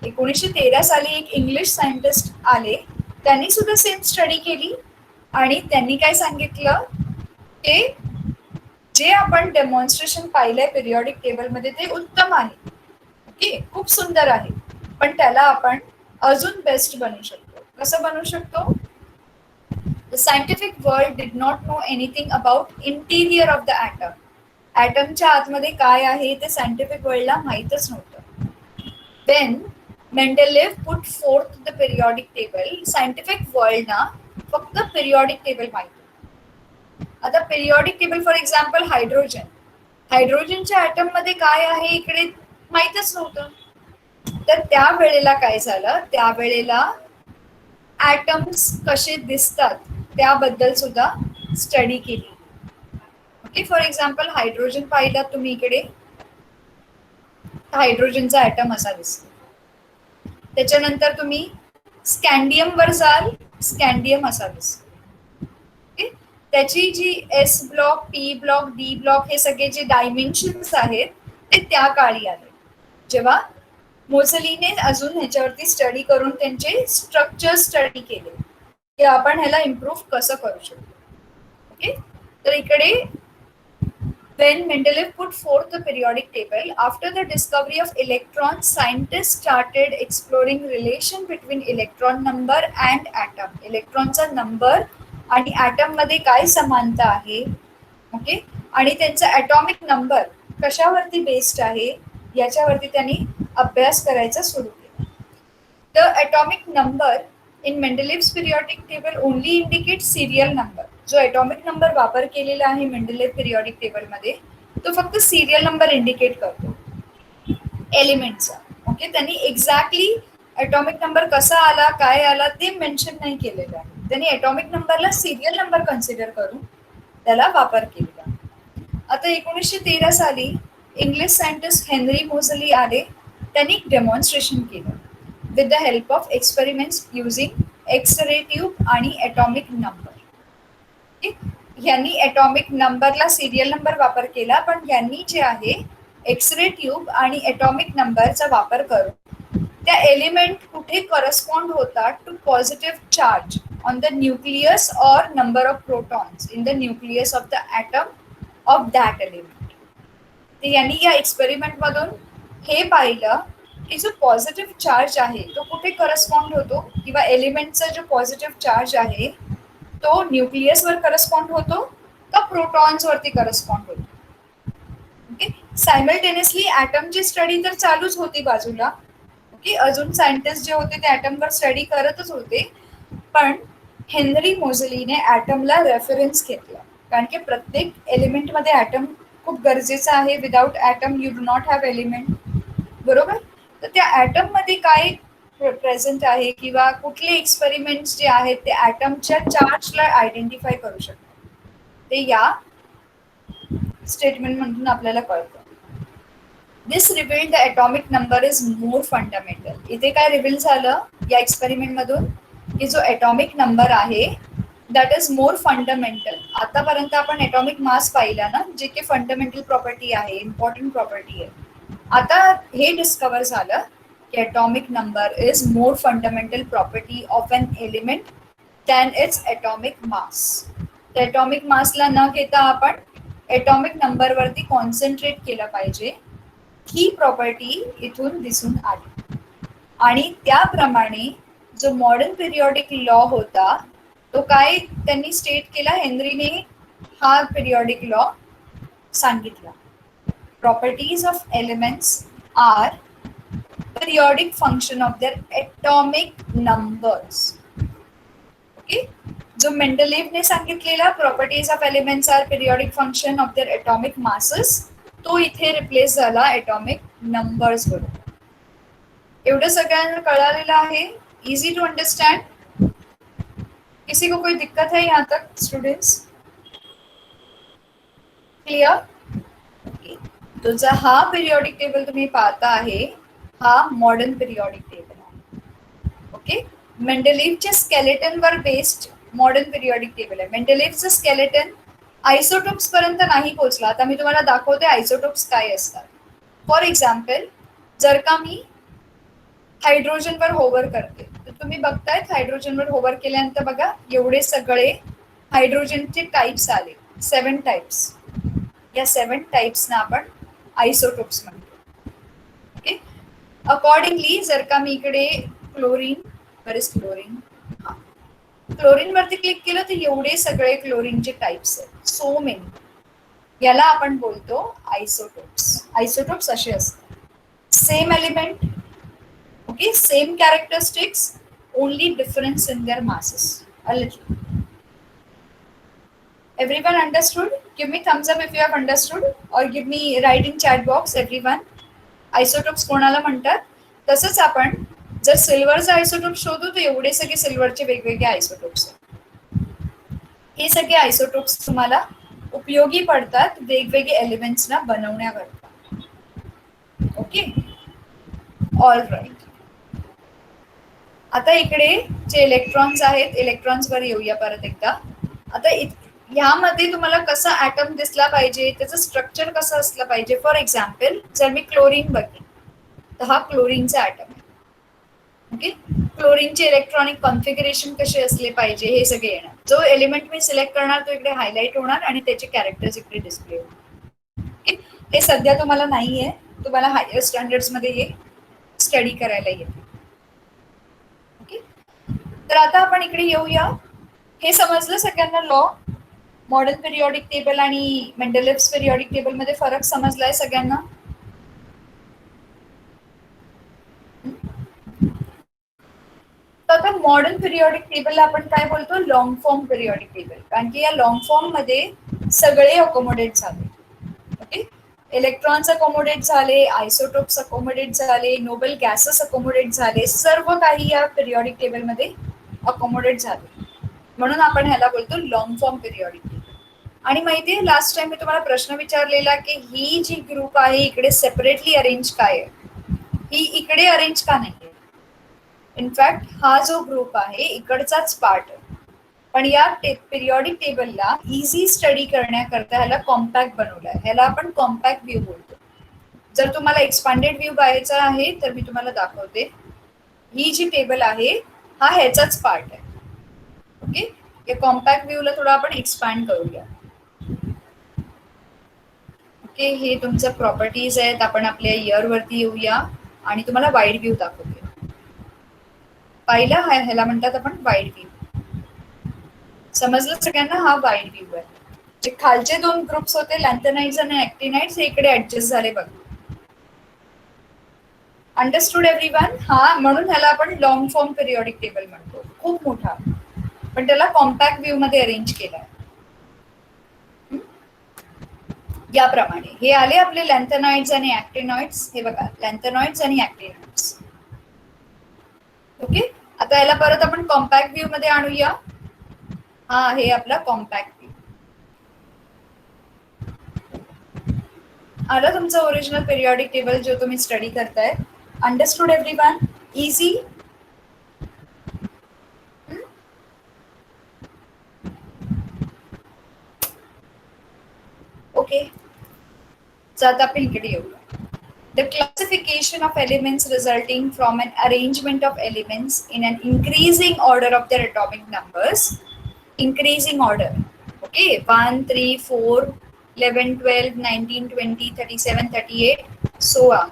1913 साली एक इंग्लिश सायंटिस्ट आले, त्यांनी सुद्धा सेम स्टडी केली आणि त्यांनी काय सांगितलं की जे आपण डेमॉन्स्ट्रेशन पाहिलंय पिरियॉडिक टेबलमध्ये ते उत्तम आहे, ओके, खूप सुंदर आहे, पण त्याला आपण अजून बेस्ट बनवू शकतो. कसं बनवू शकतो? The scientific world did not know anything about interior of the atom. ॲटमच्या आतमध्ये काय आहे ते सायंटिफिक वर्ल्डला माहीतच नव्हतं. When Mendeleev put forth the periodic table, scientific वर्ल्डना फक्त पिरियॉडिक टेबल माहिती. आता periodic table for example hydrogen, हायड्रोजनच्या ॲटम मध्ये काय आहे इकडे माहीतच नव्हतं. तर त्यावेळेला काय झालं, त्यावेळेला ॲटम्स कसे दिसतात त्याबद्दल सुद्धा स्टडी केली. ओके, फॉर एक्झाम्पल हायड्रोजन पाहिला तुम्ही इकडे, हायड्रोजनचा ॲटम असा दिसतो. त्याच्यानंतर तुम्ही स्कॅन्डियम वर जाल, स्कॅन्डियम असा दिसतो. ओके, त्याची जी S block, P block, D block हे सगळे जे डायमेन्शन्स आहेत ते त्या काळी आले जेव्हा मोझलीने अजून ह्याच्यावरती स्टडी करून त्यांचे स्ट्रक्चर स्टडी केले की आपण ह्याला इम्प्रूव्ह कसं करू शकतो. ओके, तर इकडे When Mendeleev put forth the periodic table, after the discovery of electrons, scientists started exploring relation between electron number and atom. इलेक्ट्रॉनचा नंबर आणि ॲटम मध्ये काय समानता आहे, ओके, आणि त्यांचा ॲटॉमिक नंबर कशावरती बेस्ड आहे याच्यावरती त्यांनी अभ्यास करायचा सुरू केला. The atomic number in Mendeleev's periodic table only indicates serial number. जो atomic number वापर केलेला आहे मेंडलेव पिरियॉडिक टेबल मध्ये तो फक्त सिरियल नंबर इंडिकेट करतो एलिमेंटचा. ओके, त्यांनी एक्झॅक्टली ॲटॉमिक नंबर कसा आला काय आला ते मेन्शन नाही केलेलं आहे. त्यांनी ॲटॉमिक नंबरला सिरियल नंबर कन्सिडर करून त्याला वापर केलेला. आता 1913 साली इंग्लिश सायंटिस्ट हेनरी मोझली आले. त्यांनी डेमॉन्स्ट्रेशन केलं with the help of experiments using X-ray tube आणि atomic number. यांनी atomic नंबरला सिरियल नंबर वापर केला, पण यांनी जे आहे एक्सरे ट्यूब आणि atomic नंबरचा वापर करून त्या एलिमेंट कुठे करस्पॉन्ड होतात to positive charge on the nucleus और number of protons in the nucleus of the atom of that element. ते यांनी या एक्सपेरिमेंट मधून हे पाहिलं की जो पॉझिटिव्ह चार्ज आहे तो कुठे करस्पॉन्ड होतो, किंवा एलिमेंटचा जो पॉझिटिव्ह चार्ज आहे तो न्यूक्लियसवर करस्पॉन्ड होतो का प्रोटॉन्स वरती करस्पॉन्ड होतो. ओके, सायमल्टेनियसली ॲटमची स्टडी तर चालूच होती बाजूला. ओके, अजून सायंटिस्ट जे होते ते ॲटमवर स्टडी करतच होते, पण हेनरी मोझलीने ॲटमला रेफरन्स घेतला, कारण की प्रत्येक एलिमेंटमध्ये ॲटम खूप गरजेचं आहे. Without atom you do not have element, बरोबर. तर त्या ॲटम मध्ये काय प्रेझेंट आहे किंवा कुठले एक्सपेरिमेंट्स जे आहेत ते ॲटमच्या चार्जला आयडेंटिफाय करू शकतात, ते या स्टेटमेंट मधून आपल्याला कळतं. This revealed the atomic number is more fundamental. इथे काय रिव्हील झालं या एक्सपेरिमेंट मधून की जो ॲटॉमिक नंबर आहे दॅट इज मोर फंडामेंटल. आतापर्यंत आपण ॲटॉमिक मास पाहिला ना, जे की फंडामेंटल प्रॉपर्टी आहे, इम्पॉर्टंट प्रॉपर्टी आहे. आता हे डिस्कवर झालं की atomic number is more fundamental property of an element than its atomic mass. तर ॲटॉमिक मासला न घेता आपण ॲटॉमिक नंबरवरती कॉन्सन्ट्रेट केलं पाहिजे. ही प्रॉपर्टी इथून दिसून आली, आणि त्याप्रमाणे जो मॉडर्न पिरियॉडिक लॉ होता तो काय त्यांनी स्टेट केला, हेनरीने हा पिरियॉडिक लॉ सांगितला. Properties of elements are periodic function of their atomic numbers. Okay, जो मेंडलीव्हने सांगितलेला properties of elements are periodic function of their atomic masses, तो इथे रिप्लेस झाला ॲटॉमिक नंबर्स बरोबर. एवढं सगळ्यांना कळालेलं आहे, इजी टू अंडरस्टैंड. किसी को कोई दिक्कत है यहाँ तक स्टूडेंट्स? क्लियर? तो जो हा पिरियॉडिक टेबल तुम्ही पाहता आहे हा मॉडर्न पिरियॉडिक टेबल आहे. ओके, मेंडलीव्हच्या स्केलेटनवर बेस्ड मॉडर्न पिरियॉडिक टेबल आहे. मेंडलीव्हचं स्केलेटन आयसोटोप्स पर्यंत नाही पोहोचला. आता मी तुम्हाला दाखवते आयसोटोप्स काय असतात. फॉर एक्झाम्पल, जर का मी हायड्रोजनवर होवर करते तर तुम्ही बघतायत हायड्रोजनवर होवर केल्यानंतर बघा एवढे सगळे हायड्रोजनचे टाइप्स आले, 7 टाइप्स. या 7 टाइप्सना आपण आयसोटोप्स म्हणतो. ओके, अकॉर्डिंगली जर का मी इकडे क्लोरीन, बरेच क्लोरीन, क्लोरीन वरती क्लिक केलं तर एवढे सगळे क्लोरीनचे टाइप्स आहेत, सो मेनी. याला आपण बोलतो आयसोटोप्स. आयसोटोप्स असे असतात, same element, okay, same characteristics, only difference in their masses a little. Everyone understood? Give me thumbs up if you have understood, or give me write in chat box everyone. Isotopes कोणाला म्हणतात. तसंच आपण जर सिल्वरचा isotope शोधू तर एवढे सगळे सिल्वरचे वेगवेगळे आयसोटोप्स आहेत. हे सगळे आयसोटोप्स तुम्हाला उपयोगी पडतात वेगवेगळे एलिमेंट्सना बनवण्याकरता. Okay, all right. आता इकडे जे इलेक्ट्रॉन्स आहेत, इलेक्ट्रॉन्सवर येऊया परत एकदा. आता ह्यामध्ये तुम्हाला कसा ॲटम दिसला पाहिजे, त्याचं स्ट्रक्चर कसं असलं पाहिजे. फॉर एक्झाम्पल, जर मी क्लोरीन बघेन तर हा क्लोरीनचा ॲटम आहे. ओके, क्लोरीनचे इलेक्ट्रॉनिक कॉन्फिगरेशन कसे असले पाहिजे हे सगळे येणार. जो एलिमेंट मी सिलेक्ट करणार तो इकडे हायलाइट होणार आणि त्याचे कॅरेक्टर्स इकडे डिस्प्ले होणार. ते सध्या तुम्हाला नाहीये, तुम्हाला हायर स्टँडर्ड्स मध्ये हे स्टडी करायला येते. ओके, तर आता आपण इकडे येऊया. हे समजलं सगळ्यांना लॉ, मॉडर्न पिरियॉडिक टेबल आणि मेंडेलिव्हज पिरियॉडिक टेबल मध्ये फरक समजलाय सगळ्यांना? तर आता मॉडर्न पिरियॉडिक टेबलला आपण काय बोलतो, लॉंग फॉर्म पिरियॉडिक टेबल, कारण की या लॉंग फॉर्म मध्ये सगळे अकोमोडेट झाले. ओके, इलेक्ट्रॉन्स अकोमोडेट झाले, आयसोटोप्स अकोमोडेट झाले, नोबल गॅसेस अकोमोडेट झाले, सर्व काही या पिरियॉडिक टेबल मध्ये अकोमोडेट झाले, म्हणून आपण ह्याला बोलतो लॉंग फॉर्म पिरियॉडिक टेबल. आणि माहितीये लास्ट टाइम मी तुम्हाला प्रश्न विचारलेला की ही जी ग्रुप आहे इकडे सेपरेटली अरेंज काय आहे, ही इकडे अरेंज का नाहीये. इनफॅक्ट हा जो ग्रुप आहे इकडचाच पार्ट आहे, पण या पिरियॉडिक टेबलला इझी स्टडी करण्याकरता ह्याला कॉम्पॅक्ट बनवलाय, ह्याला आपण कॉम्पॅक्ट व्ह्यू बोलतो. जर तुम्हाला एक्सपांडेड व्ह्यू पाहायचा आहे तर मी तुम्हाला दाखवते. ही जी टेबल आहे हा ह्याचाच पार्ट आहे. ओके, या कॉम्पॅक्ट व्ह्यूला थोडं आपण एक्सपांड करूया. ओके, हे तुमचं प्रॉपर्टीज आहेत. आपण आपल्या इयर वरती येऊया आणि तुम्हाला वाईड व्ह्यू दाखवूया. पहिला ह्याला म्हणतात आपण वाईड व्ह्यू. समजलं सगळ्यांना? हा वाईड व्ह्यू आहे. जे खालचे दोन ग्रुप्स होते लॅन्थेनाइड्स आणि ऍक्टिनाइड्स हे इकडे ऍडजस्ट झाले बघ. Understood everyone? हा, म्हणून ह्याला आपण लॉंग फॉर्म पिरियॉडिक टेबल म्हणतो, खूप मोठा, पण त्याला कॉम्पॅक्ट व्ह्यू मध्ये अरेंज केलाय. याप्रमाणे हे आले आपले लॅन्थेनाइड्स आणि ऍक्टिनॉइड्स. हे बघा, लॅन्थेनॉइड्स आणि ऍक्टिनॉइड्स. ओके, आता याला परत आपण कॉम्पॅक्ट व्ह्यू मध्ये आणूया. हा, हे आपला कॉम्पॅक्ट व्ह्यू आला तुमचा ओरिजिनल पिरियॉडिक टेबल जो तुम्ही स्टडी करताय. Understood everyone? इझी? ओके, आता आपण इकडे येऊया. The classification of elements resulting from an arrangement of elements in an increasing order of their atomic numbers. Increasing order. Okay, 1, 3, 4, 11, 12, 19, 20, 37, 38, so on.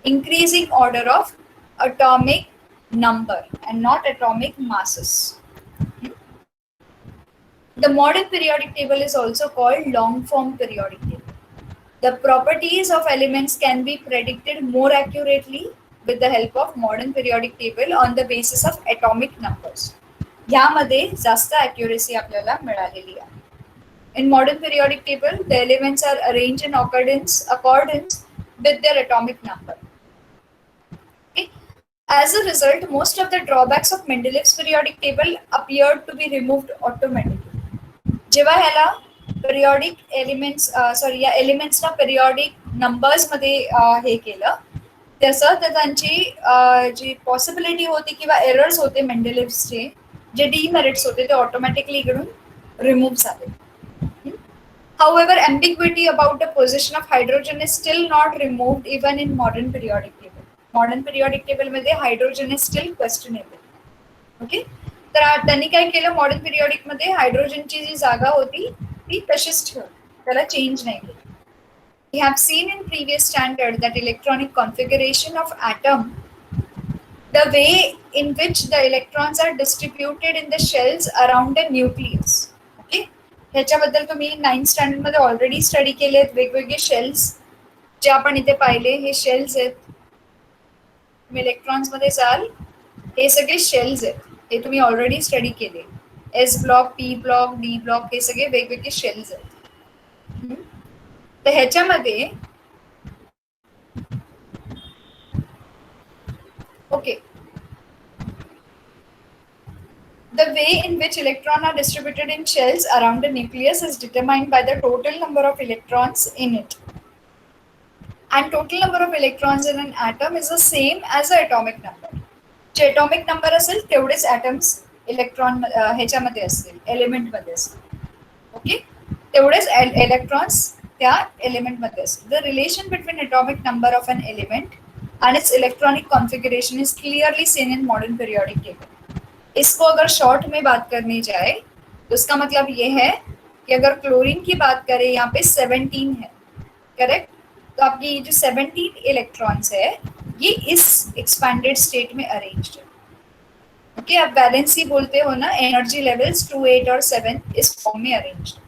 Increasing order of atomic number and not atomic masses. The modern periodic table is also called long form periodic table. The properties of elements can be predicted more accurately with the help of modern periodic table on the basis of atomic numbers. यामध्ये जास्त accuracy आपल्याला मिळालेली आहे. In modern periodic table, the elements are arranged in accordance with their atomic number. Okay? As a result, most of the drawbacks of Mendeleev's periodic table appeared to be removed automatically. जेव्हा ह्याला periodic elements या एलिमेंट्सना periodic numbers मध्ये हे केलं, तसं तर त्यांची जी possibility होती किंवा एरर्स होते मेंडेलिव्हचे, जे डीमेरिट्स होते ते ऑटोमॅटिकली इकडून रिमूव्ह झाले. However, ambiguity about the position of hydrogen is still not removed even in modern periodic table. Modern periodic table मध्ये hydrogen is still questionable. Okay? तर त्यांनी काय केलं, मॉडर्न पिरियॉडिक मध्ये हायड्रोजनची जी जागा होती ती तशीच ठेवली, त्याला चेंज नाही केली. We have seen in previous standard that electronic configuration of atom, the way in which the electrons are distributed in the shells around the nucleus. Okay? ह्याच्याबद्दल तुम्ही 9th स्टँडर्ड मध्ये ऑलरेडी स्टडी केलेत. वेगवेगळे shells जे आपण इथे पाहिले, हे shells आहेत. तुम्ही इलेक्ट्रॉन्स मध्ये जाल, हे सगळे शेल्स आहेत, हे तुम्ही ऑलरेडी स्टडी केले. S block, P block, D block, हे सगळे वेगवेगळे शेल्स आहेत. तर ह्याच्यामध्ये okay, the way in which electrons are distributed in shells around the nucleus is determined by the total number of electrons in it. And total number of electrons in an atom is the same as the atomic number. J atomic number असेल तेवढेच atoms electron ह्याच्यामध्ये असतील, element मध्ये असतील. Okay, तेवढेच electrons त्या element मध्ये असतील. The relation between atomic number of an element and its electronic configuration is clearly seen in modern periodic table. इसको अगर शॉर्ट में बात करनी जाए तो इसका मतलब ये है कि अगर क्लोरीन की बात करें यहाँ पे 17 है, करेक्ट, तो आपके ये जो 17 इलेक्ट्रॉन्स है ये इस एक्सपैंडेड स्टेट में अरेंज्ड है। ओके, आप वैलेंसी बोलते हो ना, एनर्जी लेवल्स 2, 8 और 7 इस फॉर्म में अरेंज्ड।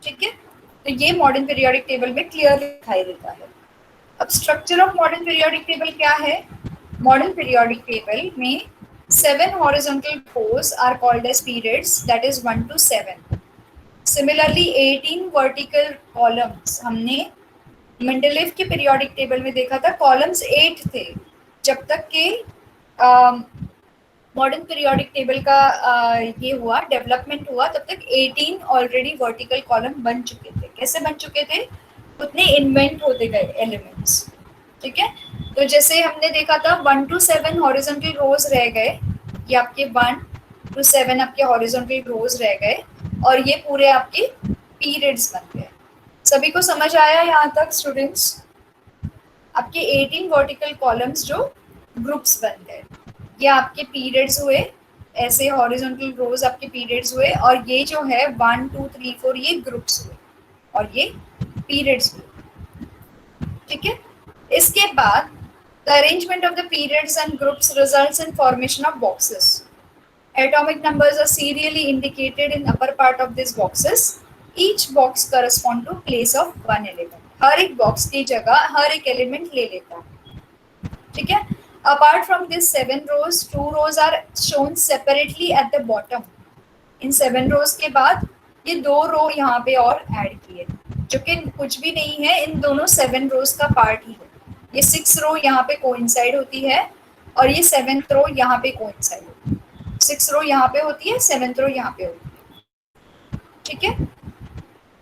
ठीक है, तो ये मॉडर्न पीरियोडिक टेबल में क्लियरली दिखाई देता है। अब structure of modern periodic table क्या है? मॉडर्न पीरियोडिक टेबल में 7 horizontal rows are called as periods, that is 1 to 7. Similarly 18 vertical columns हमने मेंडलेव के पीरियोडिक टेबल में देखा था, कॉलम्स 8 थे। जब तक के मॉडर्न पीरियोडिक टेबल का ये हुआ, डेवलपमेंट हुआ, तब तक 18 ऑलरेडी वर्टिकल कॉलम बन चुके थे। कैसे बन चुके थे? उतने इन्वेंट होते गए एलिमेंट्स। ठीक है, तो जैसे हमने देखा था 1 to 7 हॉरिजॉन्टल रोज रह गए, ये आपके 1 to 7 आपके हॉरिजॉन्टल रोज रह गए और ये पूरे आपके पीरियड्स बन गए। सभी को समझ आया यहाँ तक स्टूडेंट्स? आपके 18 वर्टिकल कॉलम्स जो ग्रुप्स बन गए, ये आपके पीरियड्स हुए, ऐसे हॉरिजॉन्टल रोज आपके पीरियड्स हुए, और ये जो है 1 2 3 4 ये ग्रुप्स हुए और ये पीरियड्स हुए। ठीक है, इसके बाद the arrangement of the periods and groups results in formation of boxes. Atomic numbers are serially indicated in upper part of these boxes. Each box correspond to place of one element. हर एक box की जगह हर एक element ले लेता है। ठीक है, apart from this 7 rows, 2 rows are shown separately at the bottom. In 7 rows के बाद ये 2 रो यहाँ पे और ऐड किए, जो कि कुछ भी नहीं है, इन दोनों 7 rows का पार्ट ही है। ये 6 रो यहाँ पे कोइंसाइड होती है और ये 7th रो यहाँ पे कोइंसाइड होती है। 6 रो यहाँ पे होती है, 7th रो यहाँ पे होती है। ठीक है,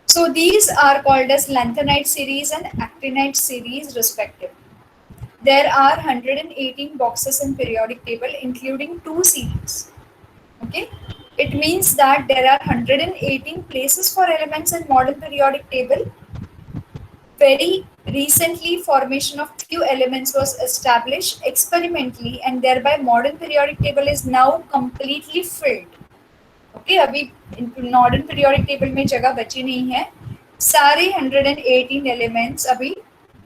so these are called as lanthanide series and actinide series respectively. There are 118 boxes in periodic table including 2 series. Okay, it means that there are 118 places for elements in modern periodic table. Very recently formation of few elements was established experimentally and thereby modern periodic table is now completely filled. Okay, अभी modern periodic table में जगह बची नहीं है, सारे 118 elements अभी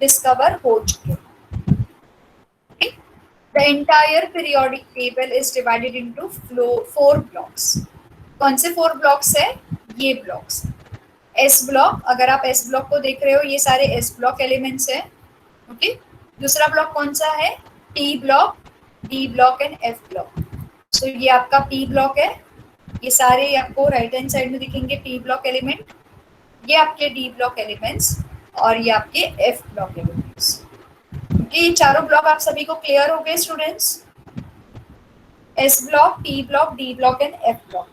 discover हो चुके हैं। The entire periodic table is divided into 4 blocks. कौन से 4 ब्लॉक्स है? ये ब्लॉक्स। एस ब्लॉक, अगर आप एस ब्लॉक को देख रहे हो, ये सारे एस ब्लॉक एलिमेंट्स है। ओके, दूसरा ब्लॉक कौन सा है? T block, D block and F block. So ये आपका पी ब्लॉक है, ये सारे आपको राइट हैंड साइड में दिखेंगे पी ब्लॉक एलिमेंट, ये आपके डी ब्लॉक एलिमेंट्स और ये आपके एफ ब्लॉक एलिमेंट्स। ये चारों ब्लॉक आप सभी को क्लियर हो गए students? S block, P block, D block and F block.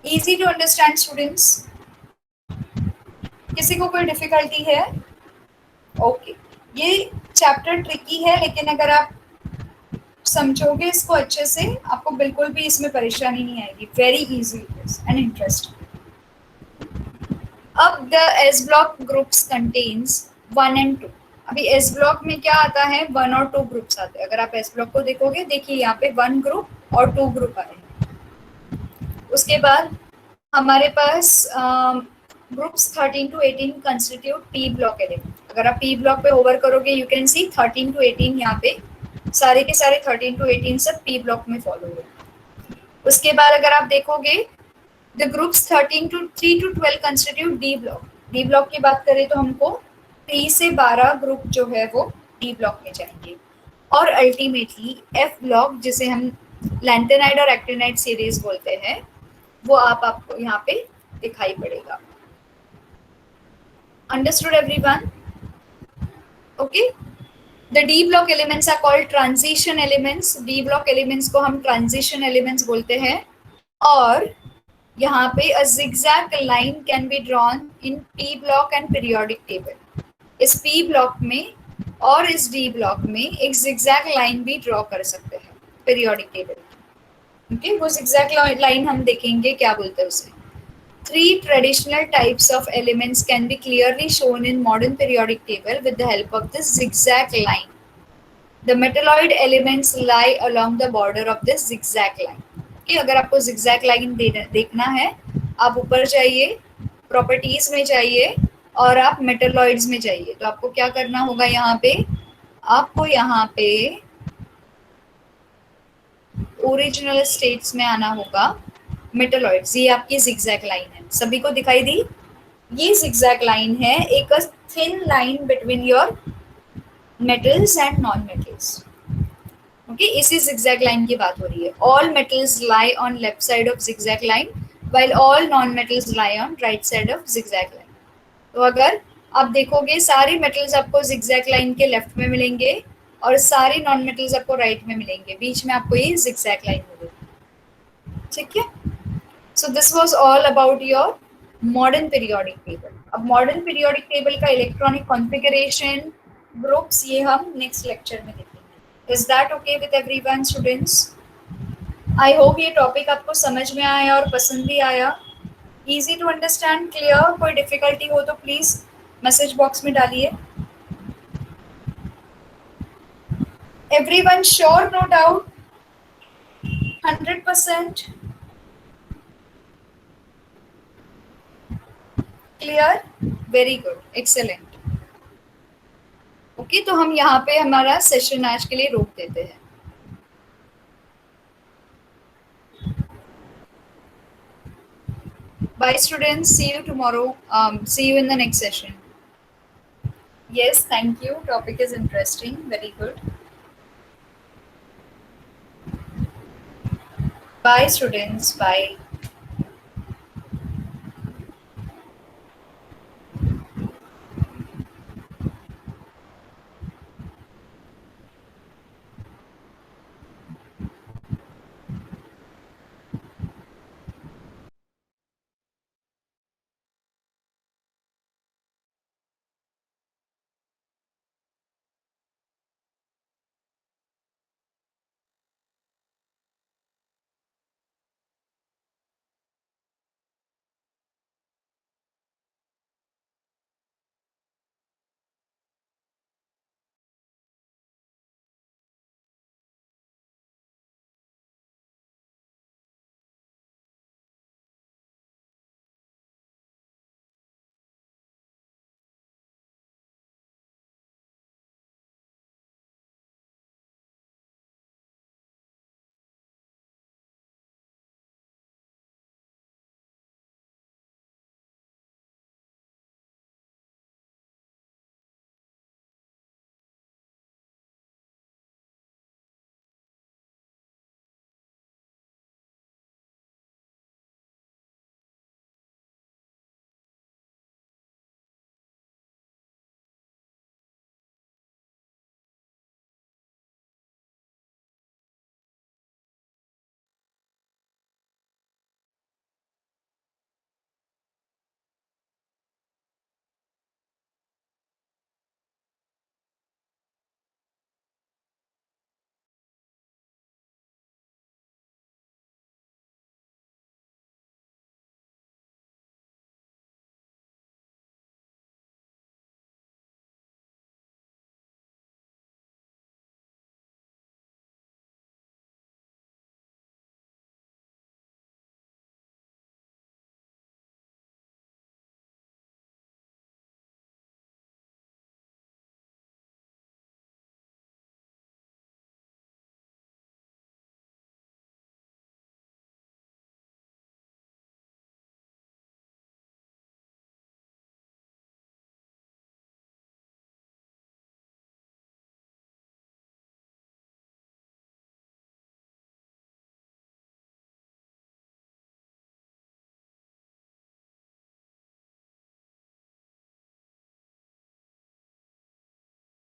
Easy to understand students? किसी को कोई डिफिकल्टी है? ओके, ये चैप्टर ट्रिकी है, लेकिन अगर आप समझोगे इसको अच्छे से, आपको बिल्कुल भी इसमें परेशानी नहीं आएगी। Very easy and interesting. अब the S block groups contains 1 and 2। अभी एस ब्लॉक में क्या आता है? 1 और 2 ग्रुप्स आते हैं। अगर आप एस ब्लॉक को देखोगे, देखिए यहाँ पे 1 ग्रुप और 2 ग्रुप आए हैं। उसके बाद हमारे पास groups 13 to 18 constitute P block element. अगर आप पी ब्लॉक पे होवर करोगे, यू कैन सी 13 to 18 यहाँ पे सारे के सारे 13 to 18 सब पी ब्लॉक में फॉलो हुए। उसके बाद अगर आप देखोगे, the groups 3 to 12 constitute D block. D block की बात करें तो हमको 3 से 12 ग्रुप जो है वो डी ब्लॉक में जाएंगे। और अल्टीमेटली एफ ब्लॉक, जिसे हम लैंथेनाइड और एक्टिनाइड सीरीज बोलते हैं, वो आपको यहाँ पे दिखाई पड़ेगा। Understood everyone? Okay, the D block elements are called transition elements. D block elements को हम ट्रांजिशन एलिमेंट्स बोलते हैं। और यहाँ पे a zigzag line can be drawn in P block and periodic table. इस पी ब्लॉक में और इस डी ब्लॉक में एक zigzag लाइन भी ड्रॉ कर सकते हैं पीरियोडिक टेबल। ओके, वो zigzag लाइन हम देखेंगे क्या बोलते हैं उसे। 3 traditional types of elements can be clearly shown in modern periodic table with the help of this zigzag line. The metalloid elements lie along the border of this zigzag line. कि अगर आपको zigzag line देखना है, आप ऊपर जाइए, properties में जाइए और आप मेटलॉइड्स में जाइए। तो आपको क्या करना होगा यहाँ पे, आपको यहाँ पे ओरिजिनल स्टेट्स में आना होगा। मेटलॉइड्स, ये आपकी जिगजैग लाइन है, सभी को दिखाई दी? ये जिगजैग लाइन है, एक thin line between your metals and non metals. Okay, इसी जिगजैग लाइन की बात हो रही है। All metals lie on left side of zigzag line while all non metals lie on right side of zigzag line. तो अगर आप देखोगे सारी मेटल्स आपको जिगजैग लाइन के लेफ्ट में मिलेंगे और सारी नॉन मेटल्स आपको राइट में मिलेंगे, बीच में आपको ये जिगजैग लाइन मिलेगी। ठीक है, so this was all about your modern periodic table. अब मॉडर्न पीरियोडिक टेबल का इलेक्ट्रॉनिक कॉन्फ़िगरेशन, ग्रुप्स, ये हम नेक्स्ट लेक्चर में देखेंगे। Is that okay with everyone students? I hope ये टॉपिक आपको समझ में आया और पसंद भी आया। Easy to understand, clear? कोई डिफिकल्टी हो तो प्लीज मैसेज बॉक्स में डालिए। Everyone sure? No doubt? 100% clear? Very good, excellent. Okay, तो हम यहाँ पे हमारा सेशन आज के लिए रोक देते हैं। Bye students, see you tomorrow. See you in the next session. Yes, thank you. Topic is interesting. Very good. Bye students. Bye.